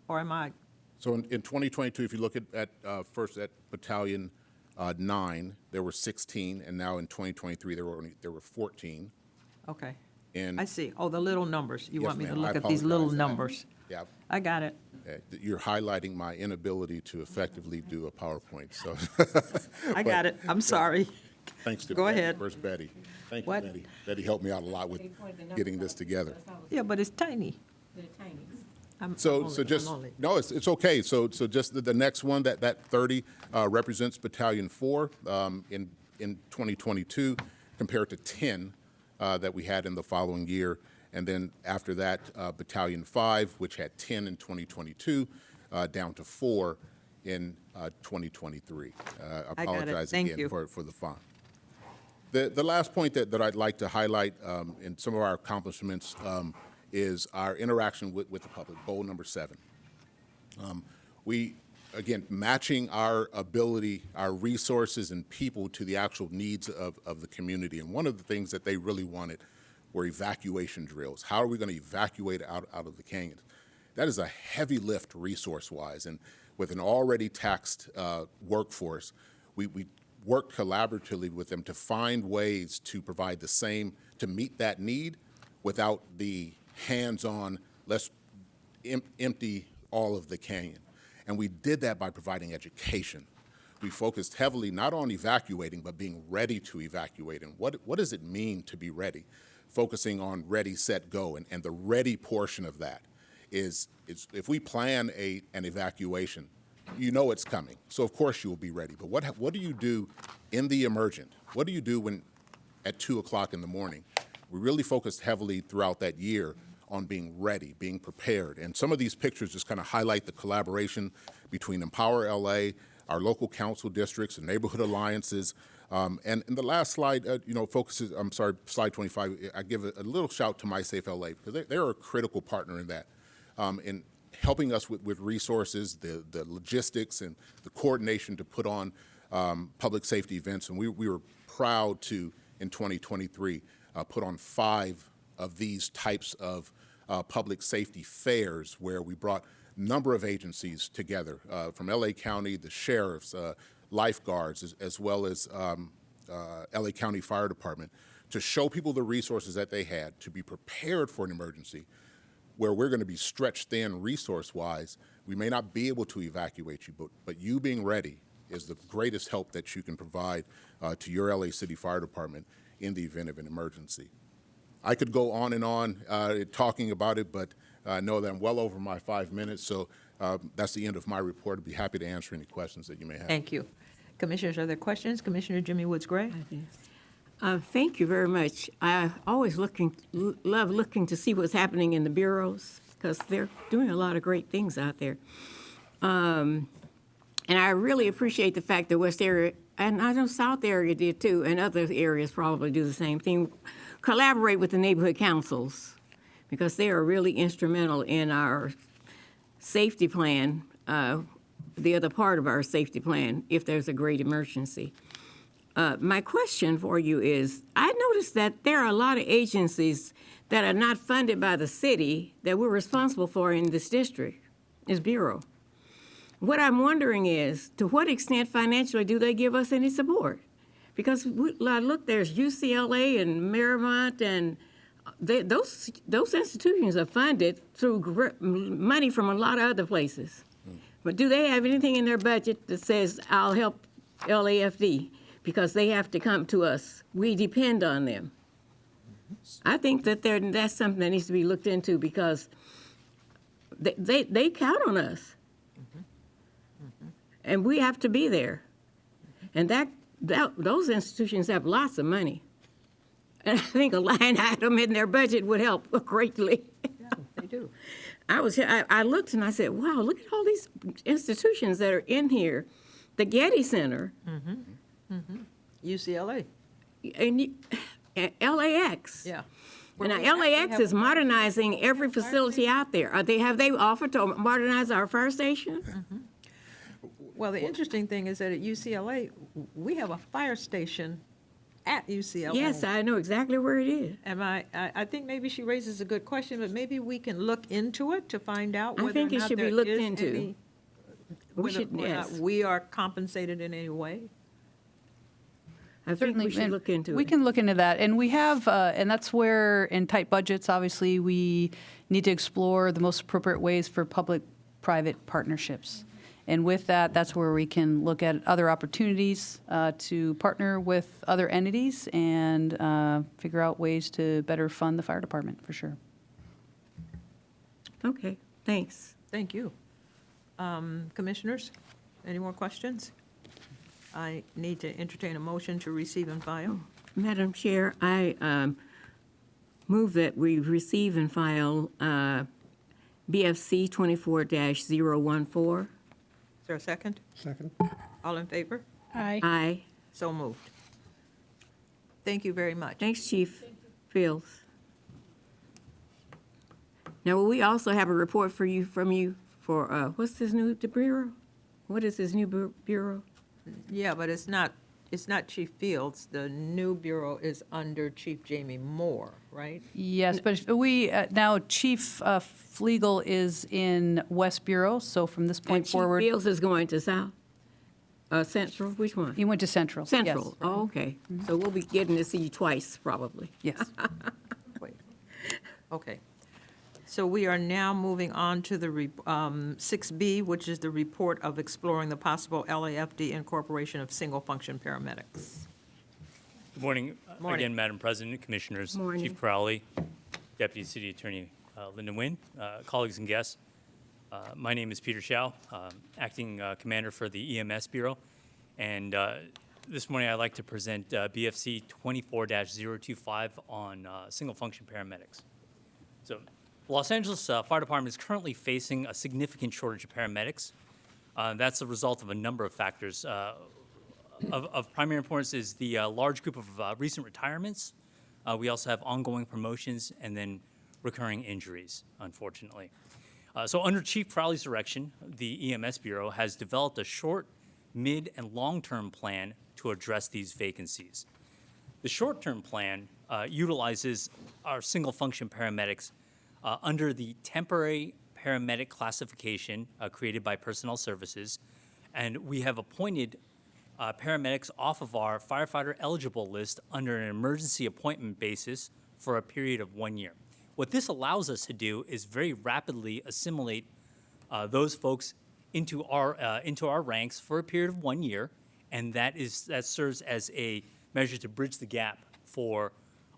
Or am I? So in 2022, if you look at first at Battalion 9, there were 16, and now in 2023 there were 14. Okay. And I see. Oh, the little numbers. You Yes, want me to ma'am. look I at these little apologize. numbers? Yeah, I got it. you're highlighting my inability to effectively do a PowerPoint. So I got it. I'm sorry. thanks to Go Betty. ahead. Where's Betty? Thank you, What? Betty. Betty helped me out a lot with getting this together. Yeah, but it's tiny. So just, no, it's okay. So just the next one, that 30 represents Battalion 4 in 2022 compared to 10 that we had in the following year. And then after that, Battalion 5, which had 10 in 2022, down to 4 in 2023. I apologize Thank again you. for the font. The last point that I'd like to highlight in some of our accomplishments is our interaction with the public, goal number 7. We, again, matching our ability, our resources and people to the actual needs of the community. And one of the things that they really wanted were evacuation drills. How are we going to evacuate out of the canyons? That is a heavy lift resource-wise. And with an already taxed workforce, we work collaboratively with them to find ways to provide the same, to meet that need without the hands-on, let's empty all of the canyon. And we did that by providing education. We focused heavily not on evacuating, but being ready to evacuate. And what does it mean to be ready? Focusing on ready, set, go. And the ready portion of that is if we plan an evacuation, you know it's coming. So of course you will be ready. But what do you do in the emergent? What do you do when at 2 o'clock in the morning? We really focused heavily throughout that year on being ready, being prepared. And some of these pictures just kind of highlight the collaboration between Empower LA, our local council districts, and neighborhood alliances. And the last slide, focuses, I'm sorry, slide 25, I give a little shout to MySafe LA because they're a critical partner in that, in helping us with resources, the logistics, and the coordination to put on public safety events. And we were proud to, in 2023, put on 5 of these types of public safety fairs where we brought a number of agencies together from LA County, the sheriffs, lifeguards, as well as LA County Fire Department, to show people the resources that they had to be prepared for an emergency where we're going to be stretched thin resource-wise. We may not be able to evacuate you, but you being ready is the greatest help that you can provide to your LA City Fire Department in the event of an emergency. I could go on and on talking about it, but I know that I'm well over my 5 minutes, so that's the end of my report. I'd be happy to answer any questions that you may have. Thank you. Commissioners, are there questions? Commissioner Jimmy Woods Gray? Thank you very much. I always love looking to see what's happening in the bureaus because they're doing a lot of great things out there. And I really appreciate the fact that West area, and I know South area did too, and other areas probably do the same thing, collaborate with the neighborhood councils, because they are really instrumental in our safety plan, the other part of our safety plan, if there's a great emergency. My question for you is, I noticed that there are a lot of agencies that are not funded by the city that we're responsible for in this district, this bureau. What I'm wondering is, to what extent financially do they give us any support? Because look, there's UCLA and Marymount, and those institutions are funded through money from a lot of other places. But do they have anything in their budget that says, I'll help LAFD? Because they have to come to us. We depend on them. I think that that's something that needs to be looked into, because they count on us. And we have to be there. And those institutions have lots of money. And I think a line item in their budget would help greatly. Yeah, they do. I looked and I said, wow, look at all these institutions that are in here. The Getty Center. UCLA. And LAX. Yeah. And now LAX is modernizing every facility out there. Have they offered to modernize our fire station? Well, the interesting thing is that at UCLA, we have a fire station at UCLA. Yes, I know exactly where it is. And I think maybe she raises a good question, but maybe we can look into it to find out I whether or think it not should be there looked is into. any, We whether should, or not yes. we are compensated in any way. I think we should and look into it. We can look into that. And we have, and that's where in tight budgets, obviously, we need to explore the most appropriate ways for public-private partnerships. And with that, that's where we can look at other opportunities to partner with other entities and figure out ways to better fund the fire department, for sure. Okay, thanks. Thank you. Commissioners, any more questions? I need to entertain a motion to receive and file. Madam Chair, I move that we receive and file BFC 24-014. Is there a second? Second. All in favor? Aye. Aye. So moved. Thank you very much. Thanks, Chief Fields. Now, will we also have a report from you for, what's this new bureau? What is this new bureau? Yeah, but it's not Chief Fields. The new bureau is under Chief Jamie Moore, right? Yes, but we, now Chief Flegel is in West Bureau, so from this And point Chief forward. Fields is going to South? Central, which one? He went to Central. yes. Central, oh, okay. So we'll be getting to see you twice, probably. Yes. Wait. Okay. So we are now moving on to the 6B, which is the report of exploring the possible LAFD incorporation of single-function paramedics. Good morning, Morning. again, Madam President, Commissioners, Morning. Chief Crowley, Deputy City Attorney Linda Nguyen, colleagues and guests. My name is Peter Shao, Acting Commander for the EMS Bureau, and this morning I'd like to present BFC 24-025 on single-function paramedics. So, Los Angeles Fire Department is currently facing a significant shortage of paramedics. That's a result of a number of factors. Of primary importance is the large group of recent retirements. We also have ongoing promotions and then recurring injuries, unfortunately. So under Chief Crowley's direction, the EMS Bureau has developed a short, mid, and long-term plan to address these vacancies. The short-term plan utilizes our single-function paramedics under the temporary paramedic classification created by Personnel Services, and we have appointed paramedics off of our firefighter eligible list under an emergency appointment basis for a period of 1 year. What this allows us to do is very rapidly assimilate those folks into our ranks for a period of 1 year, and that serves as a measure to bridge the gap for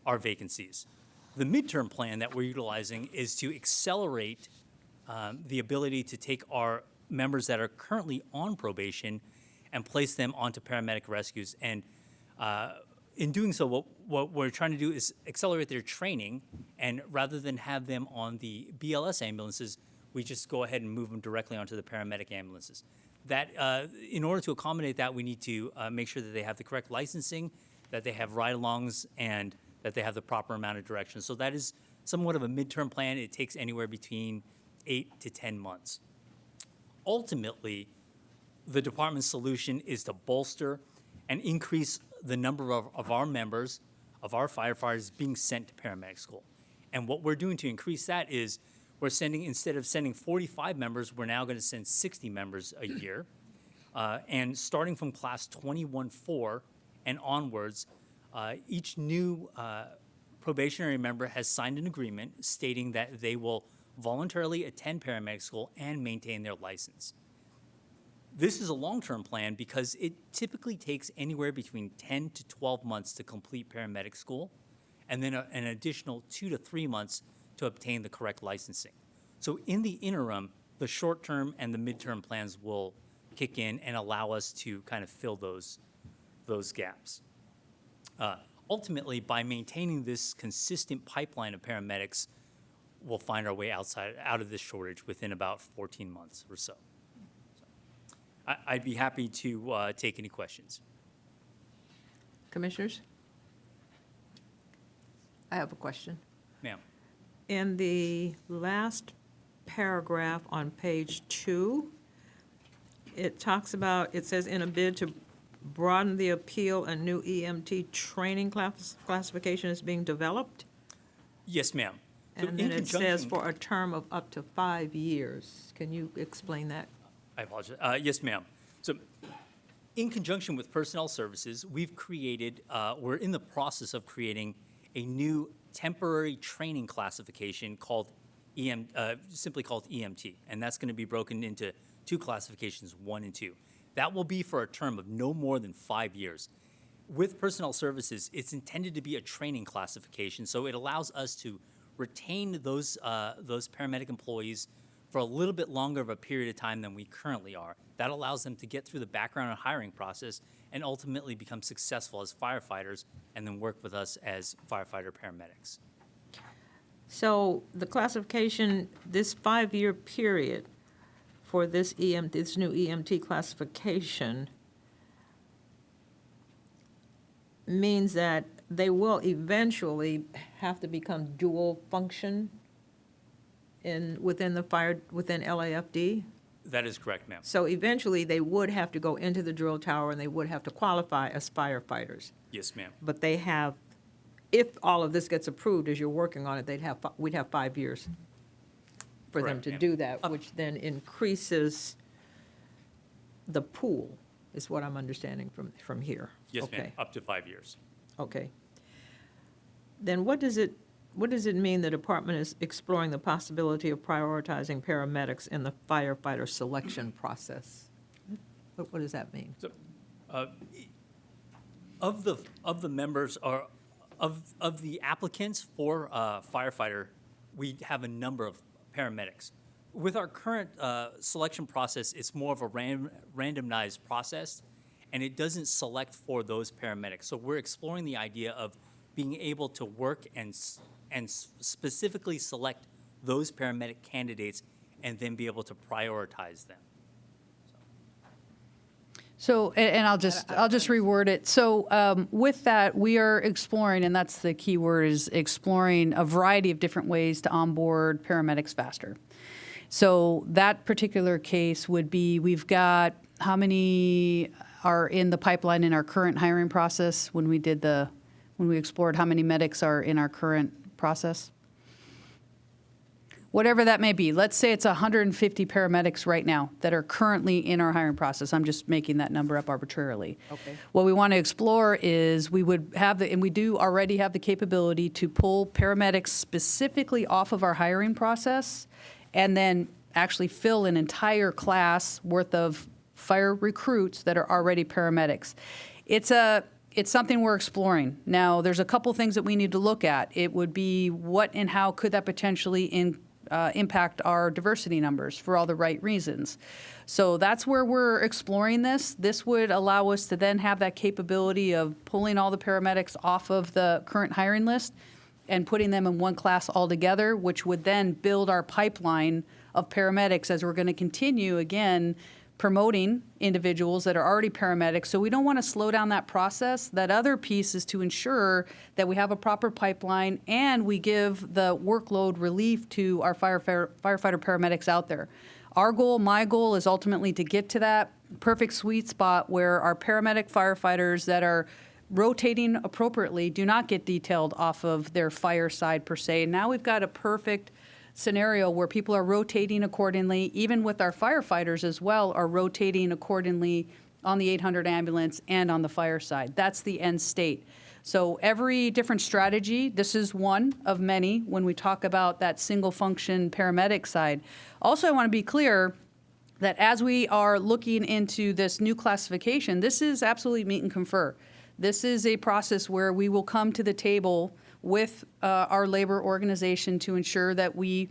our vacancies. The midterm plan that we're utilizing is to accelerate the ability to take our members that are currently on probation and place them onto paramedic rescues. And in doing so, what we're trying to do is accelerate their training, and rather than have them on the BLS ambulances, we just go ahead and move them directly onto the paramedic ambulances. That, in order to accommodate that, we need to make sure that they have the correct licensing, that they have ride-alongs, and that they have the proper amount of direction. So that is somewhat of a midterm plan. It takes anywhere between 8 to 10 months. Ultimately, the department's solution is to bolster and increase the number of our members, of our firefighters being sent to paramedic school. And what we're doing to increase that is we're sending, instead of sending 45 members, we're now going to send 60 members a year. And starting from class 21-4 and onwards, each new probationary member has signed an agreement stating that they will voluntarily attend paramedic school and maintain their license. This is a long-term plan because it typically takes anywhere between 10 to 12 months to complete paramedic school, and then an additional 2 to 3 months to obtain the correct licensing. So in the interim, the short-term and the midterm plans will kick in and allow us to kind of fill those gaps. Ultimately, by maintaining this consistent pipeline of paramedics, we'll find our way out of this shortage within about 14 months or so. I'd be happy to take any questions. Commissioners? I have a question. Ma'am. In the last paragraph on page 2, it talks about, it says, in a bid to broaden the appeal, a new EMT training classification is being developed. Yes, ma'am. So And then in it says conjunction- for a term of up to 5 years. Can you explain that? I apologize. Yes, ma'am. So in conjunction with Personnel Services, we've created, we're in the process of creating a new temporary training classification called simply called EMT, and that's going to be broken into 2 classifications, 1 and 2. That will be for a term of no more than 5 years. With Personnel Services, it's intended to be a training classification, so it allows us to retain those paramedic employees for a little bit longer of a period of time than we currently are. That allows them to get through the background and hiring process and ultimately become successful as firefighters and then work with us as firefighter paramedics. So the classification, this 5-year period for this this new EMT classification means that they will eventually have to become dual function within LAFD? That is correct, ma'am. So eventually, they would have to go into the drill tower and they would have to qualify as firefighters. Yes, ma'am. But they have, if all of this gets approved as you're working on it, we'd have 5 years for them Correct, to ma'am. do that, which then increases the pool, is what I'm understanding from here. Yes, ma'am. Okay. Up to 5 years. Okay. Then what does it mean the department is exploring the possibility of prioritizing paramedics in the firefighter selection process? What does that mean? So, of the members or of the applicants for firefighter, we have a number of paramedics. With our current selection process, it's more of a randomized process, and it doesn't select for those paramedics. So we're exploring the idea of being able to work and specifically select those paramedic candidates and then be able to prioritize them. So, and I'll just reword it. So with that, we are exploring, and that's the key word, is exploring a variety of different ways to onboard paramedics faster. So that particular case would be, we've got, how many are in the pipeline in our current hiring process when we explored how many medics are in our current process? Whatever that may be. Let's say it's 150 paramedics right now that are currently in our hiring process. I'm just making that number up arbitrarily. Okay. What we want to explore is we would have and we do already have the capability to pull paramedics specifically off of our hiring process and then actually fill an entire class worth of fire recruits that are already paramedics. It's something we're exploring. Now, there's a couple things that we need to look at. It would be what and how could that potentially impact our diversity numbers for all the right reasons. So that's where we're exploring this. This would allow us to then have that capability of pulling all the paramedics off of the current hiring list and putting them in one class altogether, which would then build our pipeline of paramedics as we're going to continue, again, promoting individuals that are already paramedics. So we don't want to slow down that process. That other piece is to ensure that we have a proper pipeline and we give the workload relief to our firefighter paramedics out there. Our goal, my goal, is ultimately to get to that perfect sweet spot where our paramedic firefighters that are rotating appropriately do not get detailed off of their fire side per se. Now we've got a perfect scenario where people are rotating accordingly, even with our firefighters as well, are rotating accordingly on the 800 ambulance and on the fire side. That's the end state. So every different strategy, this is one of many when we talk about that single function paramedic side. Also, I want to be clear that as we are looking into this new classification, this is absolutely meet and confer. This is a process where we will come to the table with our labor organization to ensure that we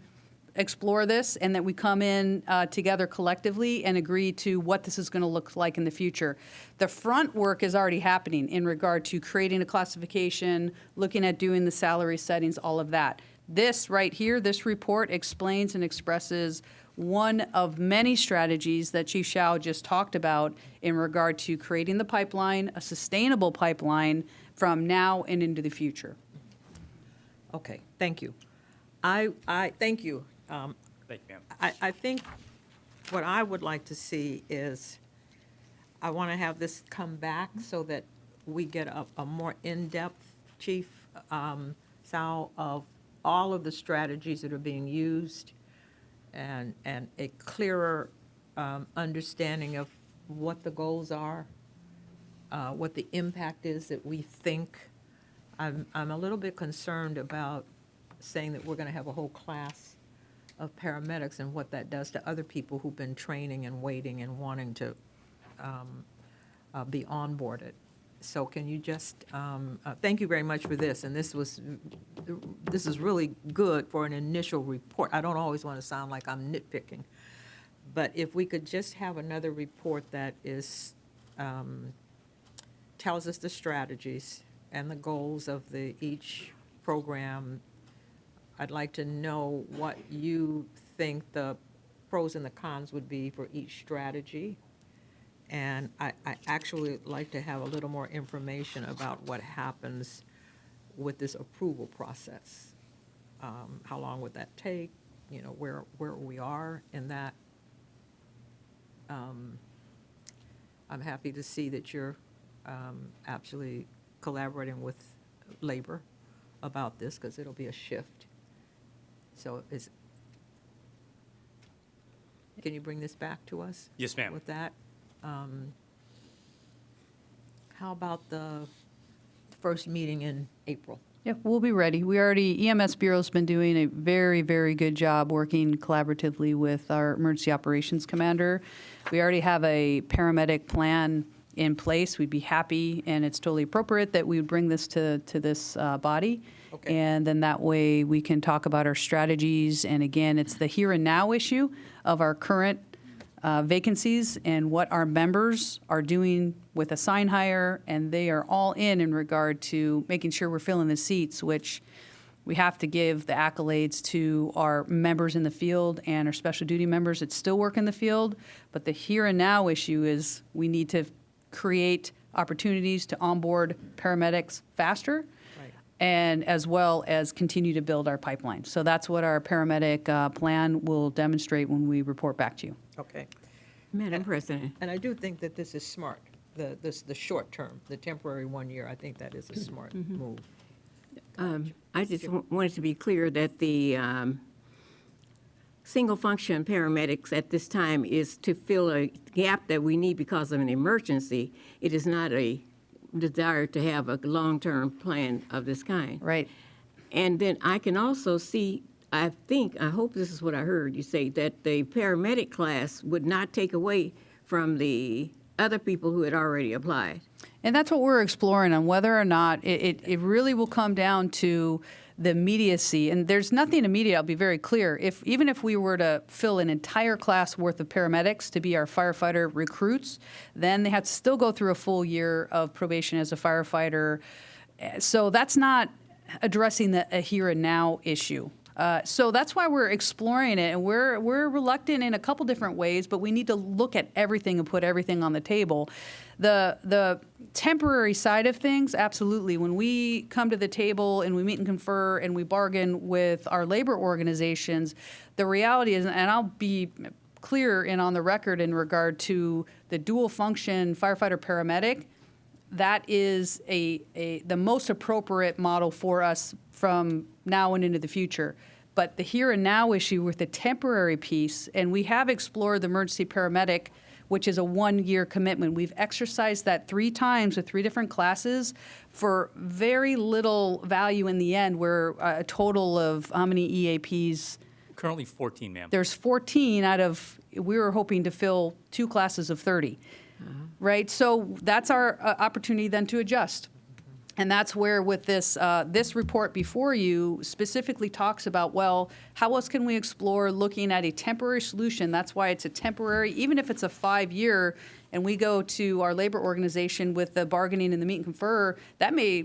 explore this and that we come in together collectively and agree to what this is going to look like in the future. The front work is already happening in regard to creating a classification, looking at doing the salary settings, all of that. This right here, this report explains and expresses one of many strategies that Chief Xiao just talked about in regard to creating the pipeline, a sustainable pipeline from now and into the future. Okay, thank you. I thank you. Thank you, ma'am. I think what I would like to see is, I want to have this come back so that we get a more in-depth, Chief Sao, of all of the strategies that are being used and a clearer understanding of what the goals are, what the impact is that we think. I'm a little bit concerned about saying that we're going to have a whole class of paramedics and what that does to other people who've been training and waiting and wanting to be onboarded. So can you just, thank you very much for this, and this is really good for an initial report. I don't always want to sound like I'm nitpicking, but if we could just have another report that is, tells us the strategies and the goals of each program. I'd like to know what you think the pros and the cons would be for each strategy. And I actually like to have a little more information about what happens with this approval process. How long would that take? You know, where we are in that. I'm happy to see that you're actually collaborating with labor about this, because it'll be a shift. So can you bring this back to us? Yes, ma'am. With that? How about the first meeting in April? Yeah, we'll be ready. EMS Bureau's been doing a very, very good job working collaboratively with our emergency operations commander. We already have a paramedic plan in place. We'd be happy, and it's totally appropriate that we would bring this to this body. Okay. And then that way we can talk about our strategies. And again, it's the here and now issue of our current vacancies and what our members are doing with assign hire, and they are all in regard to making sure we're filling the seats, which we have to give the accolades to our members in the field and our special duty members that still work in the field. But the here and now issue is we need to create opportunities to onboard paramedics faster, Right. and as well as continue to build our pipeline. So that's what our paramedic plan will demonstrate when we report back to you. Okay. Madam President. And I do think that this is smart, the short term, the temporary 1 year. I think that is a smart move. I just wanted to be clear that the single-function paramedics at this time is to fill a gap that we need because of an emergency. It is not a desire to have a long-term plan of this kind. Right. And then I can also see, I hope this is what I heard you say, that the paramedic class would not take away from the other people who had already applied. And that's what we're exploring on whether or not it really will come down to the immediacy. And there's nothing immediate, I'll be very clear. Even if we were to fill an entire class worth of paramedics to be our firefighter recruits, then they have to still go through a full year of probation as a firefighter. So that's not addressing a here and now issue. So that's why we're exploring it, and we're reluctant in a couple different ways, but we need to look at everything and put everything on the table. The temporary side of things, absolutely. When we come to the table and we meet and confer and we bargain with our labor organizations, the reality is, and I'll be clear and on the record in regard to the dual function firefighter paramedic, that is the most appropriate model for us from now and into the future. But the here and now issue with the temporary piece, and we have explored the emergency paramedic, which is a 1-year commitment. We've exercised that 3 times with 3 different classes for very little value in the end. We're a total of how many EAPs? Currently 14, ma'am. There's 14 out of, we were hoping to fill 2 classes of 30, right? So that's our opportunity then to adjust. And that's where with this, this report before you specifically talks about, well, how else can we explore looking at a temporary solution? That's why it's a temporary, even if it's a 5-year, and we go to our labor organization with the bargaining and the meet and confer, that may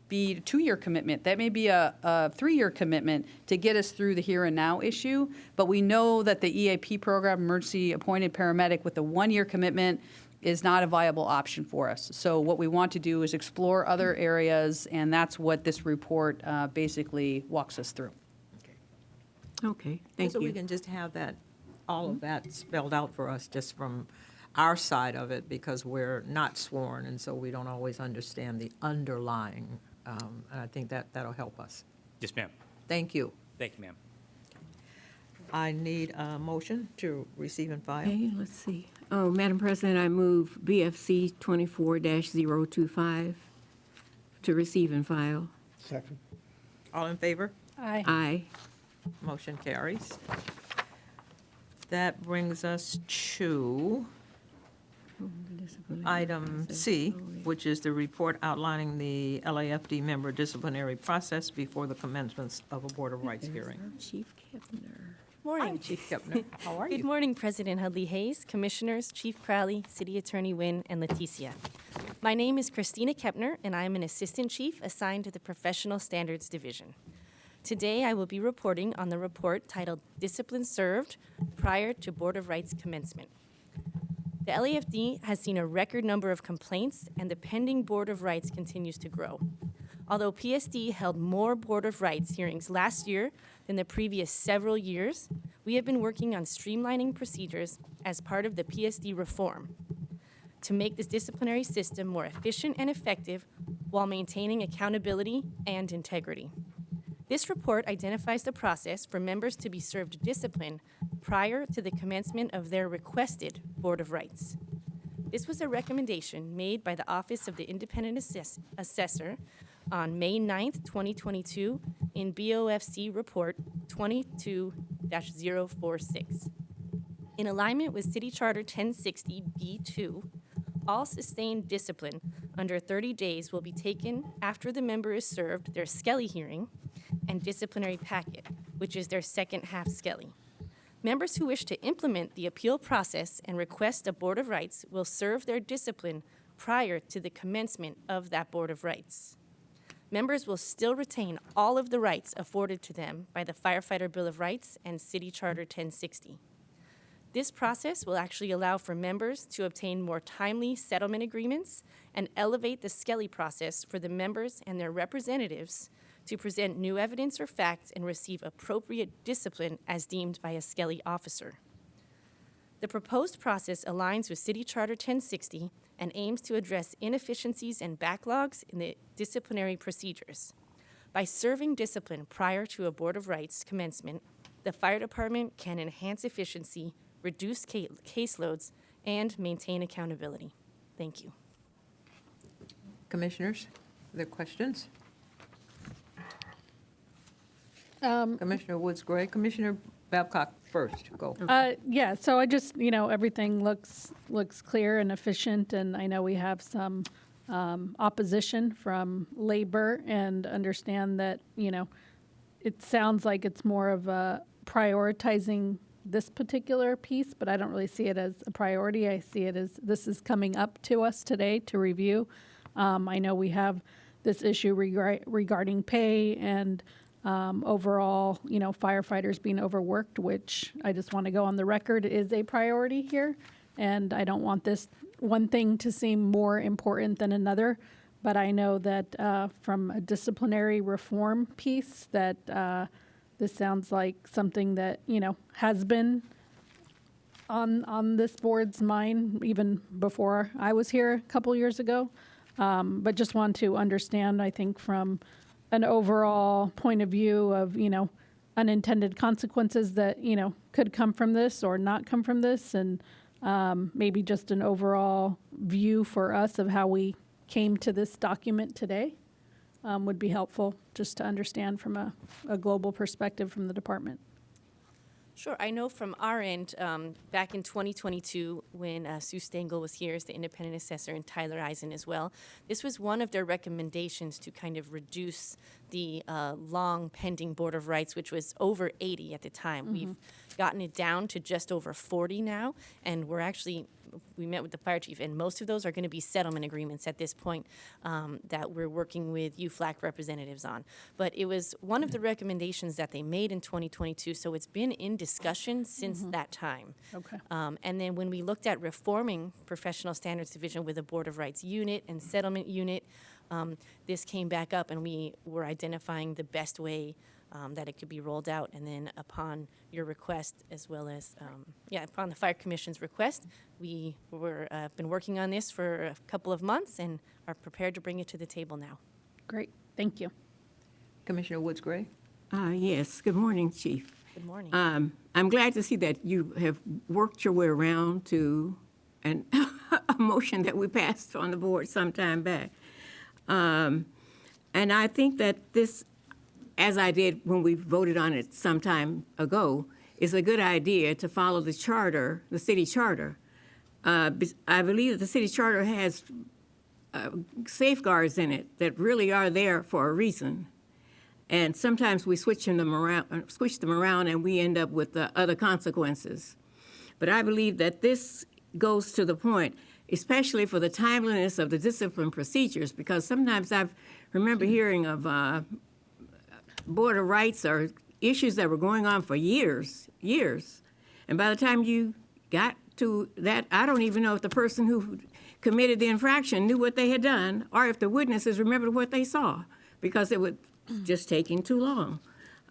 be a 2-year commitment. That may be a 3-year commitment to get us through the here and now issue. But we know that the EAP program, emergency appointed paramedic, with a 1-year commitment is not a viable option for us. So what we want to do is explore other areas, and that's what this report basically walks us through. Okay, thank So we you. can just have that, all of that spelled out for us just from our side of it, because we're not sworn, and so we don't always understand the underlying, and I think that'll help us. Yes, ma'am. Thank you. Thank you, ma'am. I need a motion to receive and file. Okay, let's see. Oh, Madam President, I move BFC 24-025 to receive and file. Second. All in favor? Aye. Aye. Motion carries. That brings us to item C, which is the report outlining the LAFD member disciplinary process before the commencement of a Board of Rights hearing. Chief Kepner. Hi, Morning. Chief Kepner. How are Good you? morning, President Hudley Hayes, Commissioners, Chief Crowley, City Attorney Wynn, and Leticia. My name is Christina Kepner, and I am an Assistant Chief assigned to the Professional Standards Division. Today, I will be reporting on the report titled Discipline Served Prior to Board of Rights Commencement. The LAFD has seen a record number of complaints, and the pending Board of Rights continues to grow. Although PSD held more Board of Rights hearings last year than the previous several years, we have been working on streamlining procedures as part of the PSD reform to make this disciplinary system more efficient and effective while maintaining accountability and integrity. This report identifies the process for members to be served discipline prior to the commencement of their requested Board of Rights. This was a recommendation made by the Office of the Independent Assessor on May 9th, 2022, in BOFC Report 22-046. In alignment with City Charter 1060B2, all sustained discipline under 30 days will be taken after the member is served their Skelly hearing and disciplinary packet, which is their second half Skelly. Members who wish to implement the appeal process and request a Board of Rights will serve their discipline prior to the commencement of that Board of Rights. Members will still retain all of the rights afforded to them by the Firefighter Bill of Rights and City Charter 1060. This process will actually allow for members to obtain more timely settlement agreements and elevate the Skelly process for the members and their representatives to present new evidence or facts and receive appropriate discipline as deemed by a Skelly officer. The proposed process aligns with City Charter 1060 and aims to address inefficiencies and backlogs in the disciplinary procedures. By serving discipline prior to a Board of Rights commencement, the fire department can enhance efficiency, reduce caseloads, and maintain accountability. Thank you. Commissioners, are there questions? Commissioner Woods Gray, Commissioner Babcock first, go. Yeah, so I just, everything looks clear and efficient, and I know we have some opposition from labor, and understand that, it sounds like it's more of a prioritizing this particular piece, but I don't really see it as a priority. I see it as this is coming up to us today to review. I know we have this issue regarding pay and overall, firefighters being overworked, which I just want to go on the record is a priority here. And I don't want this one thing to seem more important than another. But I know that from a disciplinary reform piece that this sounds like something that, has been on this board's mind even before I was here a couple years ago. But just want to understand, I think, from an overall point of view of, unintended consequences that, could come from this or not come from this. And maybe just an overall view for us of how we came to this document today would be helpful just to understand from a global perspective from the department. Sure. I know from our end, back in 2022, when Sue Stengel was here as the independent assessor and Tyler Eisen as well, this was one of their recommendations to kind of reduce the long pending Board of Rights, which was over 80 at the time. We've gotten it down to just over 40 now, and we met with the fire chief, and most of those are going to be settlement agreements at this point that we're working with UFLAC representatives on. But it was one of the recommendations that they made in 2022, so it's been in discussion since that time. Okay. And then when we looked at reforming Professional Standards Division with a Board of Rights unit and settlement unit, this came back up, and we were identifying the best way that it could be rolled out. And then upon your request, as well as, upon the Fire Commission's request, we were been working on this for a couple of months and are prepared to bring it to the table now. Great. Thank you. Commissioner Woods Gray? Yes, good morning, Chief. Good morning. I'm glad to see that you have worked your way around to a motion that we passed on the board some time back. And I think that this, as I did when we voted on it some time ago, is a good idea to follow the charter, the city charter. I believe that the city charter has safeguards in it that really are there for a reason. And sometimes we switch them around and we end up with other consequences. But I believe that this goes to the point, especially for the timeliness of the discipline procedures, because sometimes I remember hearing of Board of Rights or issues that were going on for years. And by the time you got to that, I don't even know if the person who committed the infraction knew what they had done or if the witnesses remembered what they saw, because it was just taking too long.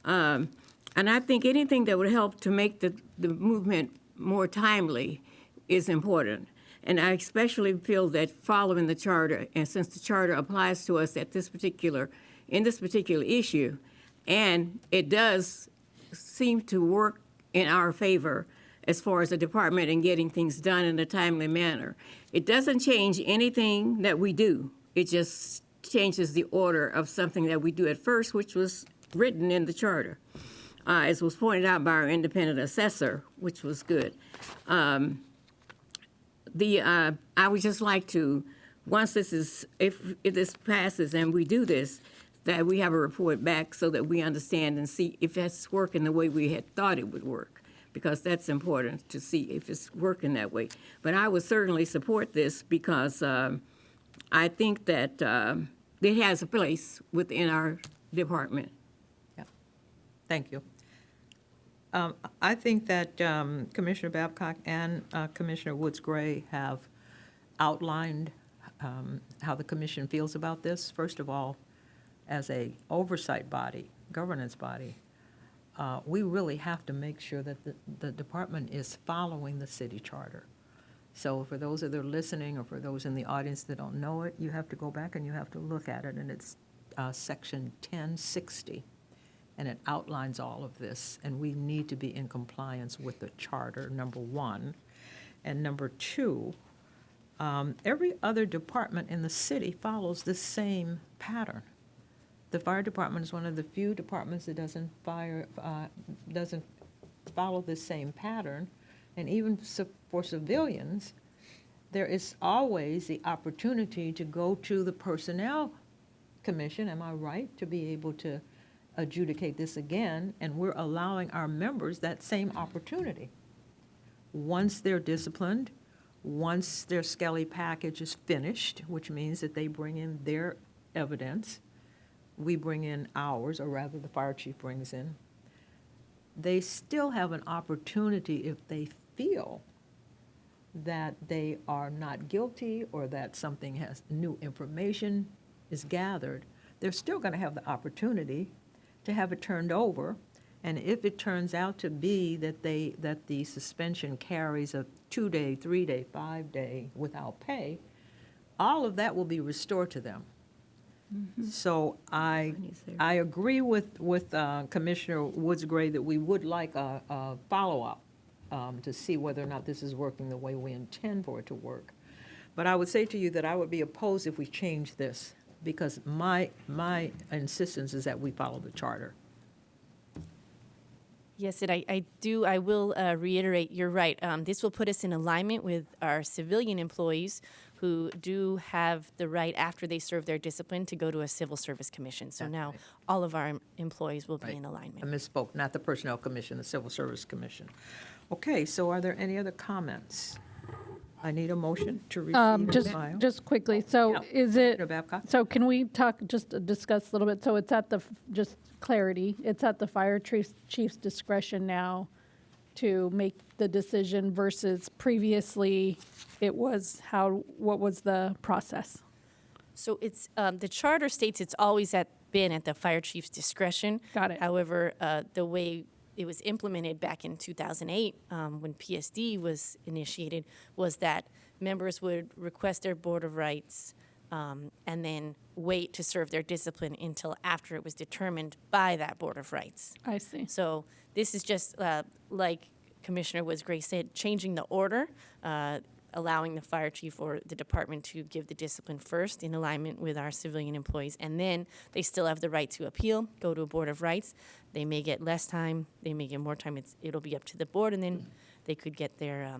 And I think anything that would help to make the movement more timely is important. And I especially feel that following the charter, and since the charter applies to us in this particular issue, and it does seem to work in our favor as far as the department and getting things done in a timely manner. It doesn't change anything that we do. It just changes the order of something that we do at first, which was written in the charter, as was pointed out by our independent assessor, which was good. I would just like to, once if this passes and we do this, that we have a report back so that we understand and see if it's working the way we had thought it would work, because that's important to see if it's working that way. But I would certainly support this because I think that it has a place within our department. Yeah. Thank you. I think that Commissioner Babcock and Commissioner Woods Gray have outlined how the commission feels about this. First of all, as a oversight body, governance body, we really have to make sure that the department is following the city charter. So for those that are listening or for those in the audience that don't know it, you have to go back and you have to look at it, and it's section 1060. And it outlines all of this, and we need to be in compliance with the charter, number one. And number two, every other department in the city follows the same pattern. The fire department is one of the few departments that doesn't follow the same pattern. And even for civilians, there is always the opportunity to go to the Personnel Commission, am I right, to be able to adjudicate this again, and we're allowing our members that same opportunity. Once they're disciplined, once their Skelly package is finished, which means that they bring in their evidence, we bring in ours, or rather the fire chief brings in, they still have an opportunity if they feel that they are not guilty or that something has, new information is gathered, they're still going to have the opportunity to have it turned over. And if it turns out to be that the suspension carries a 2-day, 3-day, 5-day without pay, all of that will be restored to them. So I agree with Commissioner Woods Gray that we would like a follow-up to see whether or not this is working the way we intend for it to work. But I would say to you that I would be opposed if we change this, because my insistence is that we follow the charter. Yes, and I will reiterate, you're right. This will put us in alignment with our civilian employees who do have the right, after they serve their discipline, to go to a civil service commission. So now all of our employees will be in I alignment. misspoke, not the Personnel Commission, the Civil Service Commission. Okay, so are there any other comments? I need a motion to receive and file. Just quickly, so Yeah. is it, Commissioner Babcock? so can we discuss a little bit, so it's at just clarity, it's at the fire chief's discretion now to make the decision versus previously it was what was the process? So it's, the charter states it's always been at the fire chief's discretion. Got it. However, the way it was implemented back in 2008, when PSD was initiated, was that members would request their Board of Rights and then wait to serve their discipline until after it was determined by that Board of Rights. I see. So this is just, like Commissioner Woods Gray said, changing the order, allowing the fire chief or the department to give the discipline first in alignment with our civilian employees. And then they still have the right to appeal, go to a Board of Rights. They may get less time, they may get more time. It'll be up to the board, and then they could get their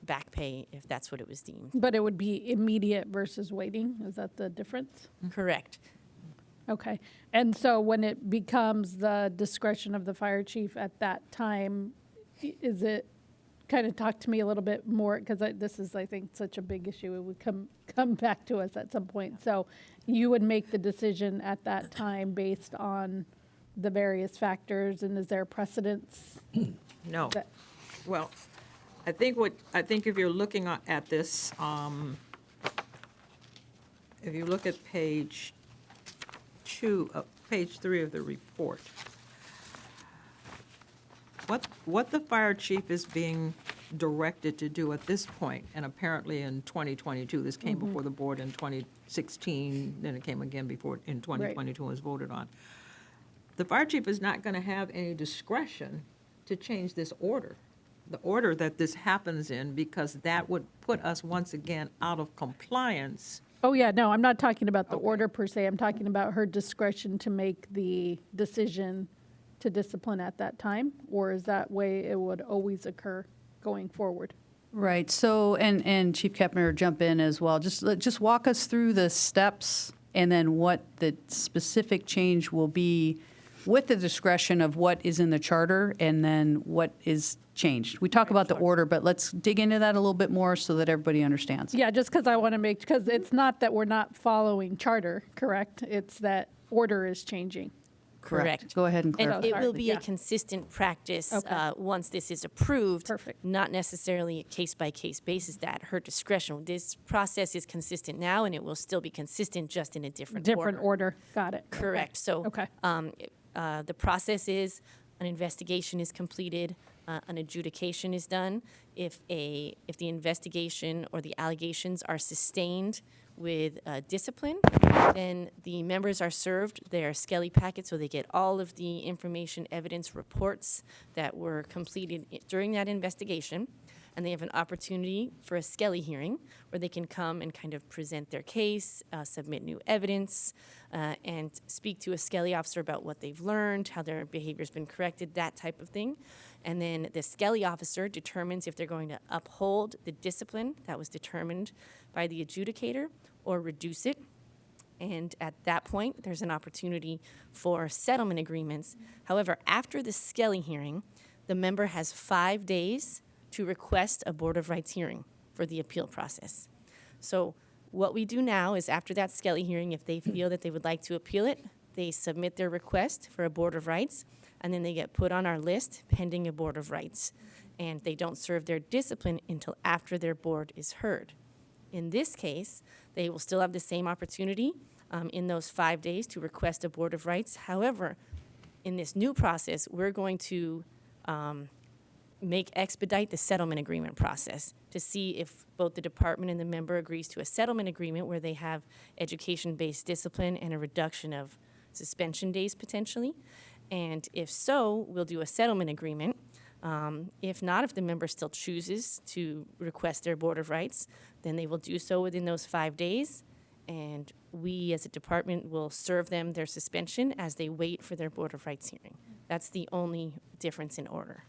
back pay if that's what it was deemed. But it would be immediate versus waiting, is that the difference? Correct. Okay, and so when it becomes the discretion of the fire chief at that time, is it, kind of talk to me a little bit more, because this is, I think, such a big issue. It would come back to us at some point. So you would make the decision at that time based on the various factors, and is there precedence? No. that- Well, I think if you're looking at this, if you look at page 3 of the report, what the fire chief is being directed to do at this point, and apparently in 2022, this came before the board in 2016, then it came again before in 2022 and was voted on. The fire chief is not going to have any discretion to change this order, the order that this happens in, because that would put us once again out of compliance. Oh, yeah, no, I'm not talking about the order per se. I'm talking about her discretion to make the decision to discipline at that time, or is that way it would always occur going forward? Right, so, and Chief Kepner, jump in as well. Just walk us through the steps and then what the specific change will be with the discretion of what is in the charter and then what is changed. We talk about the order, but let's dig into that a little bit more so that everybody understands. Yeah, just because I want to make, because it's not that we're not following charter, correct? It's that order is changing. Correct. Go ahead and And clarify. it will be Yeah. a consistent practice Okay. once this is approved. Perfect. Not necessarily a case-by-case basis, that her discretion. This process is consistent now, and it will still be consistent, just in a different order. Different order, got it. Okay. Correct. So Okay. the process is an investigation is completed, an adjudication is done. If the investigation or the allegations are sustained with discipline, then the members are served their Skelly packet, so they get all of the information, evidence, reports that were completed during that investigation. And they have an opportunity for a Skelly hearing where they can come and kind of present their case, submit new evidence, and speak to a Skelly officer about what they've learned, how their behavior's been corrected, that type of thing. And then the Skelly officer determines if they're going to uphold the discipline that was determined by the adjudicator or reduce it. And at that point, there's an opportunity for settlement agreements. However, after the Skelly hearing, the member has 5 days to request a Board of Rights hearing for the appeal process. So what we do now is, after that Skelly hearing, if they feel that they would like to appeal it, they submit their request for a Board of Rights, and then they get put on our list pending a Board of Rights. And they don't serve their discipline until after their board is heard. In this case, they will still have the same opportunity in those 5 days to request a Board of Rights. However, in this new process, we're going to expedite the settlement agreement process to see if both the department and the member agrees to a settlement agreement where they have education-based discipline and a reduction of suspension days potentially. And if so, we'll do a settlement agreement. If not, if the member still chooses to request their Board of Rights, then they will do so within those 5 days. And we, as a department, will serve them their suspension as they wait for their Board of Rights hearing. That's the only difference in order.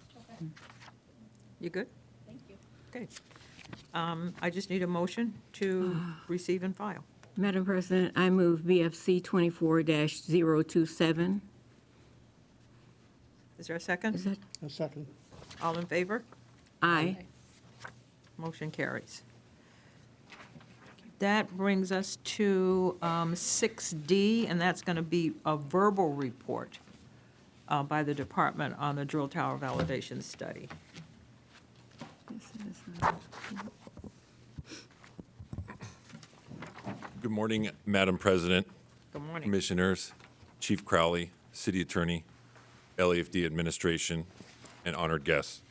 You good? Thank you. Okay. I just need a motion to receive and file. Madam President, I move BFC 24-027. Is there a second? Is that, A second. All in favor? aye. Motion carries. That brings us to 6D, and that's going to be a verbal report by the department on the drill tower validation study. Good morning, Madam President, Good morning. Commissioners, Chief Crowley, City Attorney, LAFD Administration, and honored guests.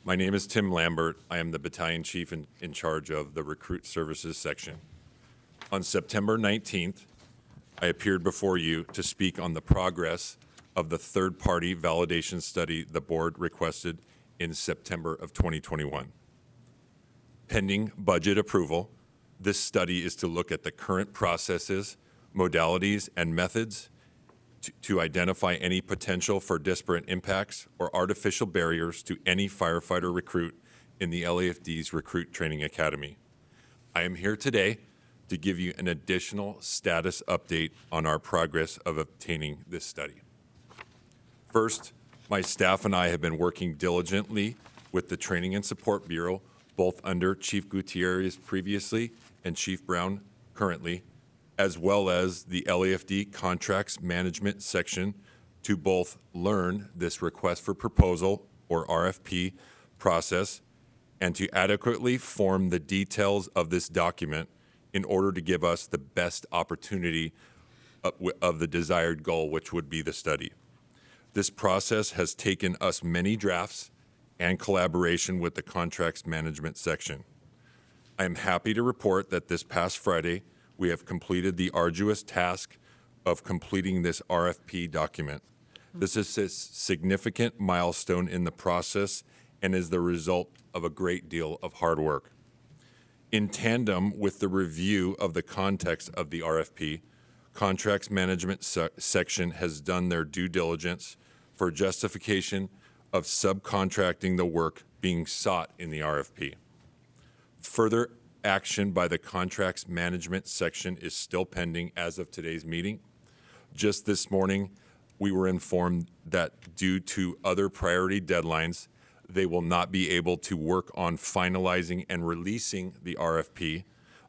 My name is Tim Lambert. I am the Battalion Chief in charge of the Recruit Services Section. On September 19th, I appeared before you to speak on the progress of the third-party validation study the board requested in September of 2021. Pending budget approval, this study is to look at the current processes, modalities, and methods to identify any potential for disparate impacts or artificial barriers to any firefighter recruit in the LAFD's Recruit Training Academy. I am here today to give you an additional status update on our progress of obtaining this study. First, my staff and I have been working diligently with the Training and Support Bureau, both under Chief Gutierrez previously and Chief Brown currently, as well as the LAFD Contracts Management Section, to both learn this request for proposal, or RFP, process, and to adequately form the details of this document in order to give us the best opportunity of the desired goal, which would be the study. This process has taken us many drafts and collaboration with the Contracts Management Section. I am happy to report that this past Friday, we have completed the arduous task of completing this RFP document. This is a significant milestone in the process and is the result of a great deal of hard work. In tandem with the review of the context of the RFP, Contracts Management Section has done their due diligence for justification of subcontracting the work being sought in the RFP. Further action by the Contracts Management Section is still pending as of today's meeting. Just this morning, we were informed that due to other priority deadlines, they will not be able to work on finalizing and releasing the RFP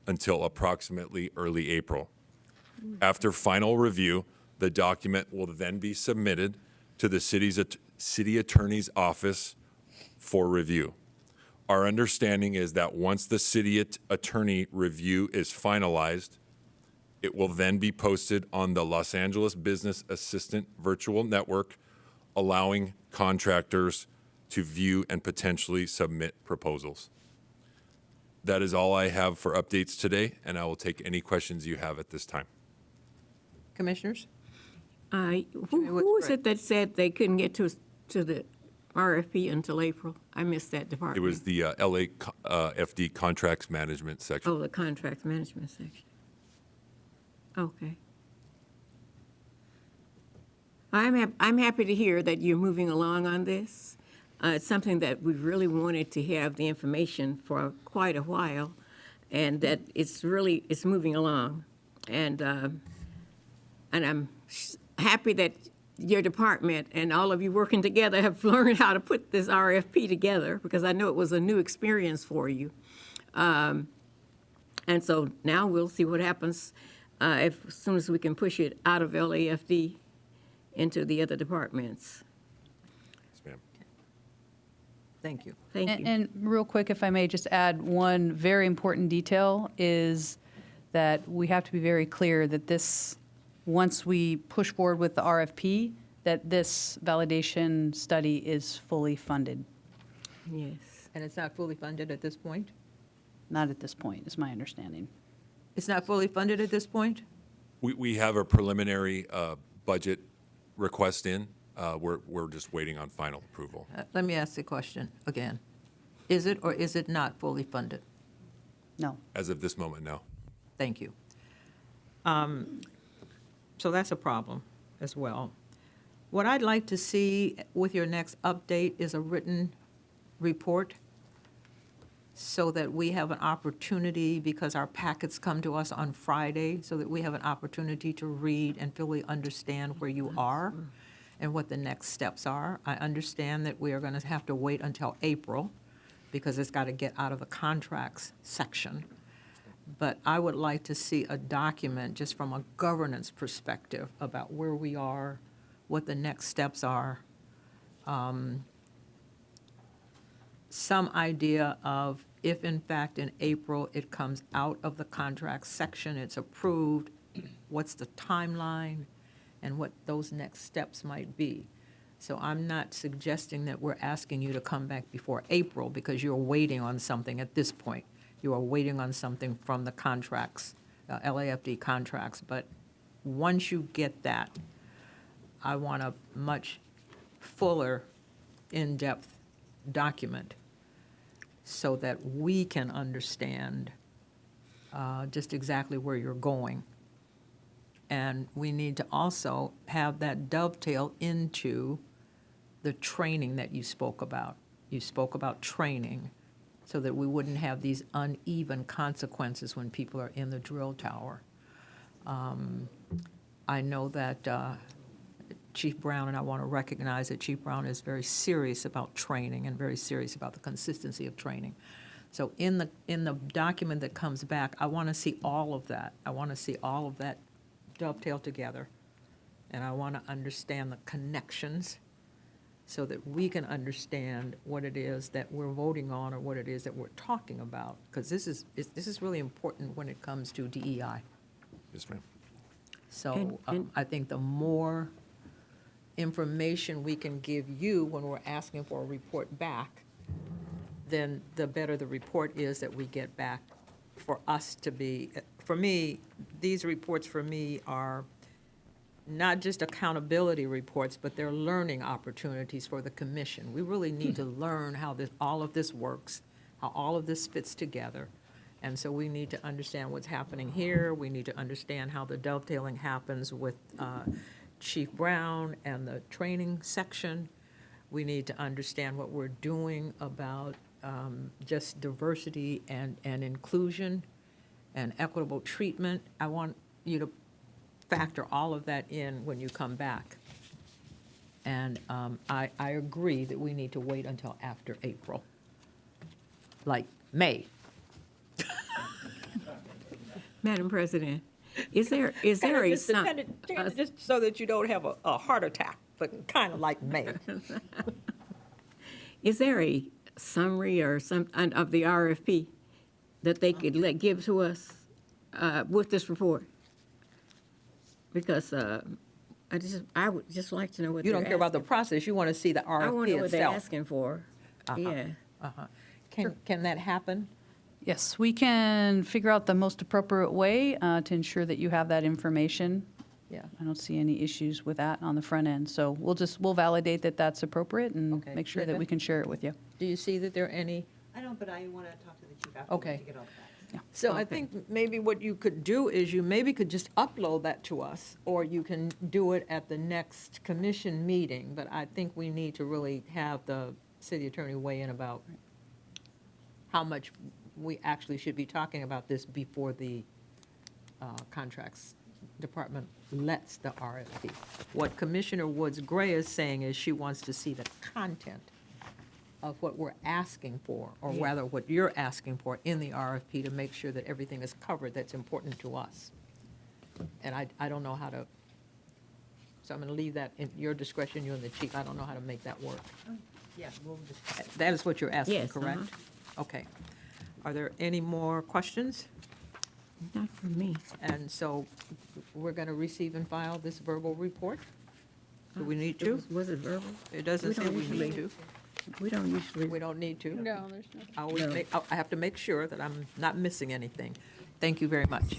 until approximately early April. After final review, the document will then be submitted to the city attorney's office for review. Our understanding is that once the city attorney review is finalized, it will then be posted on the Los Angeles Business Assistant Virtual Network, allowing contractors to view and potentially submit proposals. That is all I have for updates today, and I will take any questions you have at this time. Commissioners? Who was it that said they couldn't get to the RFP until April? I missed that department. It was the LAFD Contracts Management Section. Oh, the Contracts Management Section. Okay. I'm happy to hear that you're moving along on this. It's something that we've really wanted to have the information for quite a while, and that it's moving along. And I'm happy that your department and all of you working together have learned how to put this RFP together, because I know it was a new experience for you. And so now we'll see what happens as soon as we can push it out of LAFD into the other departments. Yes, ma'am. Thank you. Thank you. And real quick, if I may just add one very important detail is that we have to be very clear that this, once we push forward with the RFP, that this validation study is fully funded. Yes. And it's not fully funded at this point? Not at this point, is my understanding. It's not fully funded at this point? We have a preliminary budget request in. We're just waiting on final approval. Let me ask the question again. Is it or is it not fully funded? No. As of this moment, no. Thank you. So that's a problem as well. What I'd like to see with your next update is a written report so that we have an opportunity, because our packets come to us on Friday, so that we have an opportunity to read and fully understand where you are and what the next steps are. I understand that we are going to have to wait until April because it's got to get out of the contracts section. But I would like to see a document just from a governance perspective about where we are, what the next steps are. Some idea of if in fact in April it comes out of the contract section, it's approved, what's the timeline and what those next steps might be. So I'm not suggesting that we're asking you to come back before April because you're waiting on something at this point. You are waiting on something from the contracts, LAFD contracts. But once you get that, I want a much fuller, in-depth document so that we can understand just exactly where you're going. And we need to also have that dovetail into the training that you spoke about. You spoke about training so that we wouldn't have these uneven consequences when people are in the drill tower. I know that Chief Brown, and I want to recognize that Chief Brown is very serious about training and very serious about the consistency of training. So in the document that comes back, I want to see all of that. I want to see all of that dovetail together. And I want to understand the connections so that we can understand what it is that we're voting on or what it is that we're talking about. Because this is really important when it comes to DEI. Yes, ma'am. So I think the more information we can give you when we're asking for a report back, then the better the report is that we get back for us to be. For me, these reports for me are not just accountability reports, but they're learning opportunities for the commission. We really need to learn how all of this works, how all of this fits together. And so we need to understand what's happening here. We need to understand how the dovetailing happens with Chief Brown and the training section. We need to understand what we're doing about just diversity and inclusion and equitable treatment. I want you to factor all of that in when you come back. And I agree that we need to wait until after April, like May. Madam President, is there a Just so that you don't have a heart attack, but kind of like May. is there a summary or some of the RFP that they could give to us with this report? Because I would just like to know what You they're don't care about the asking. process, you want to see the I want to RFP know what they're itself. asking for. Yeah. Can that happen? Yes, we can figure out the most appropriate way to ensure that you have that information. Yeah. I don't see any issues with that on the front end. So we'll validate that that's appropriate and Okay. make sure that Linda? we can share it with you. Do you see that there are any? I don't, but I want to talk to the chief after Okay. to get all the facts. So I think maybe what you could do is you maybe could just upload that to us, or you can do it at the next commission meeting. But I think we need to really have the city attorney weigh in about how much we actually should be talking about this before the contracts department lets the RFP. What Commissioner Woods Gray is saying is she wants to see the content of what we're asking for, or rather what you're asking for in the RFP to make sure that everything is covered that's important to us. And I don't know how to, so I'm going to leave that in your discretion, you and the chief. I don't know how to make that work. Yeah, that is what you're asking, Yes, correct? Okay. Are there any more questions? Not for me. And so we're going to receive and file this verbal report? Do we need to? Was it verbal? It doesn't We say don't we need usually- to. We don't usually. We don't need to. No, there's no. I always No. I have to make sure that I'm not missing anything. Thank you very much.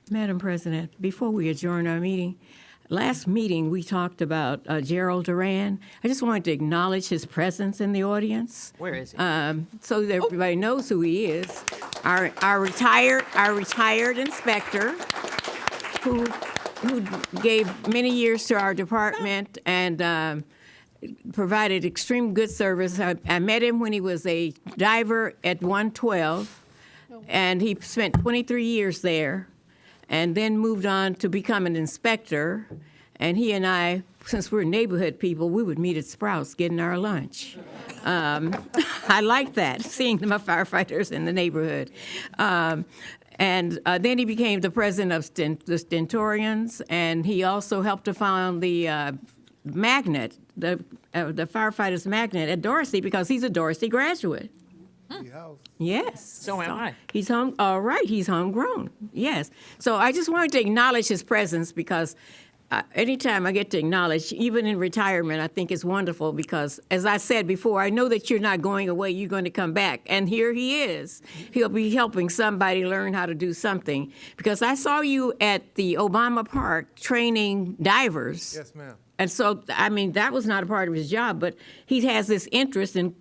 Madam President, before we adjourn our meeting, last meeting, we talked about Gerald Duran. I just wanted to acknowledge his presence in the audience. Where is he? So that everybody knows who he is. Our retired inspector who gave many years to our department and provided extreme good service. I met him when he was a diver at 112, and he spent 23 years there, and then moved on to become an inspector. And he and I, since we're neighborhood people, we would meet at Sprouts getting our lunch. I like that, seeing my firefighters in the neighborhood. And then he became the president of the Stentorians, and he also helped to found the magnet, the firefighters magnet at Dorsey, because he's a Dorsey graduate. Yes. So am I. He's home. All right. He's homegrown. Yes. So I just wanted to acknowledge his presence because anytime I get to acknowledge, even in retirement, I think it's wonderful because, as I said before, I know that you're not going away. You're going to come back. And here he is. He'll be helping somebody learn how to do something. Because I saw you at the Obama Park training divers. Yes, ma'am. And so, I mean, that was not a part of his job, but he has this interest in,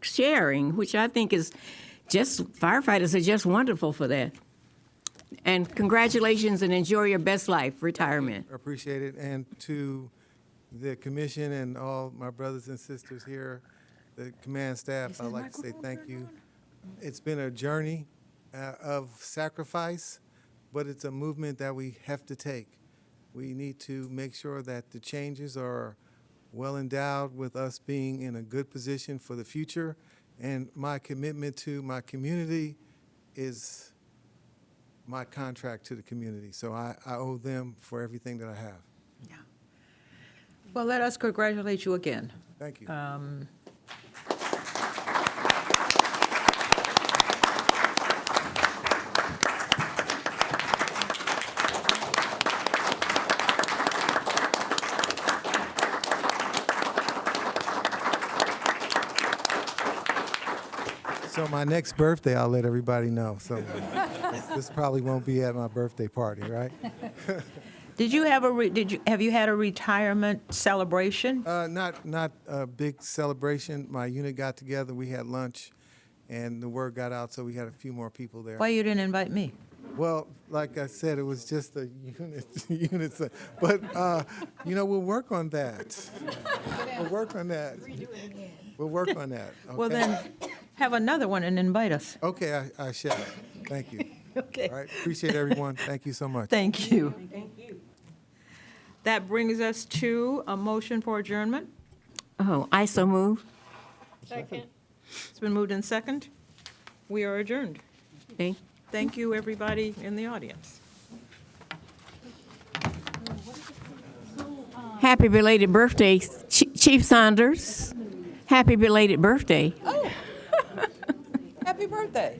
sharing, which I think is firefighters are just wonderful for that. And congratulations and enjoy your best life, retirement. I appreciate it. And to the commission and all my brothers and sisters here, the command staff, I'd like to say thank you. It's been a journey of sacrifice, but it's a movement that we have to take. We need to make sure that the changes are well endowed with us being in a good position for the future. And my commitment to my community is my contract to the community. So I owe them for everything that I have. Well, let us congratulate you again. Thank you. So my next birthday, I'll let everybody know. So this probably won't be at my birthday party, right? Did you have have you had a retirement celebration? Not a big celebration. My unit got together, we had lunch, and the word got out, so we had a few more people there. Why you didn't invite me? Well, like I said, it was just a unit. But we'll work on that. We'll work on that. We'll work on that. Okay? Well, then, have another one and invite us. Okay, I shall. Thank you. Okay. All right, appreciate everyone. Thank you so much. Thank you. That brings us to a motion for adjournment. Oh, I so move. Second. It's been moved in second. We are adjourned. Okay. Thank you, everybody in the audience. Happy belated birthday, Chief Saunders. Happy belated birthday. Oh, happy birthday.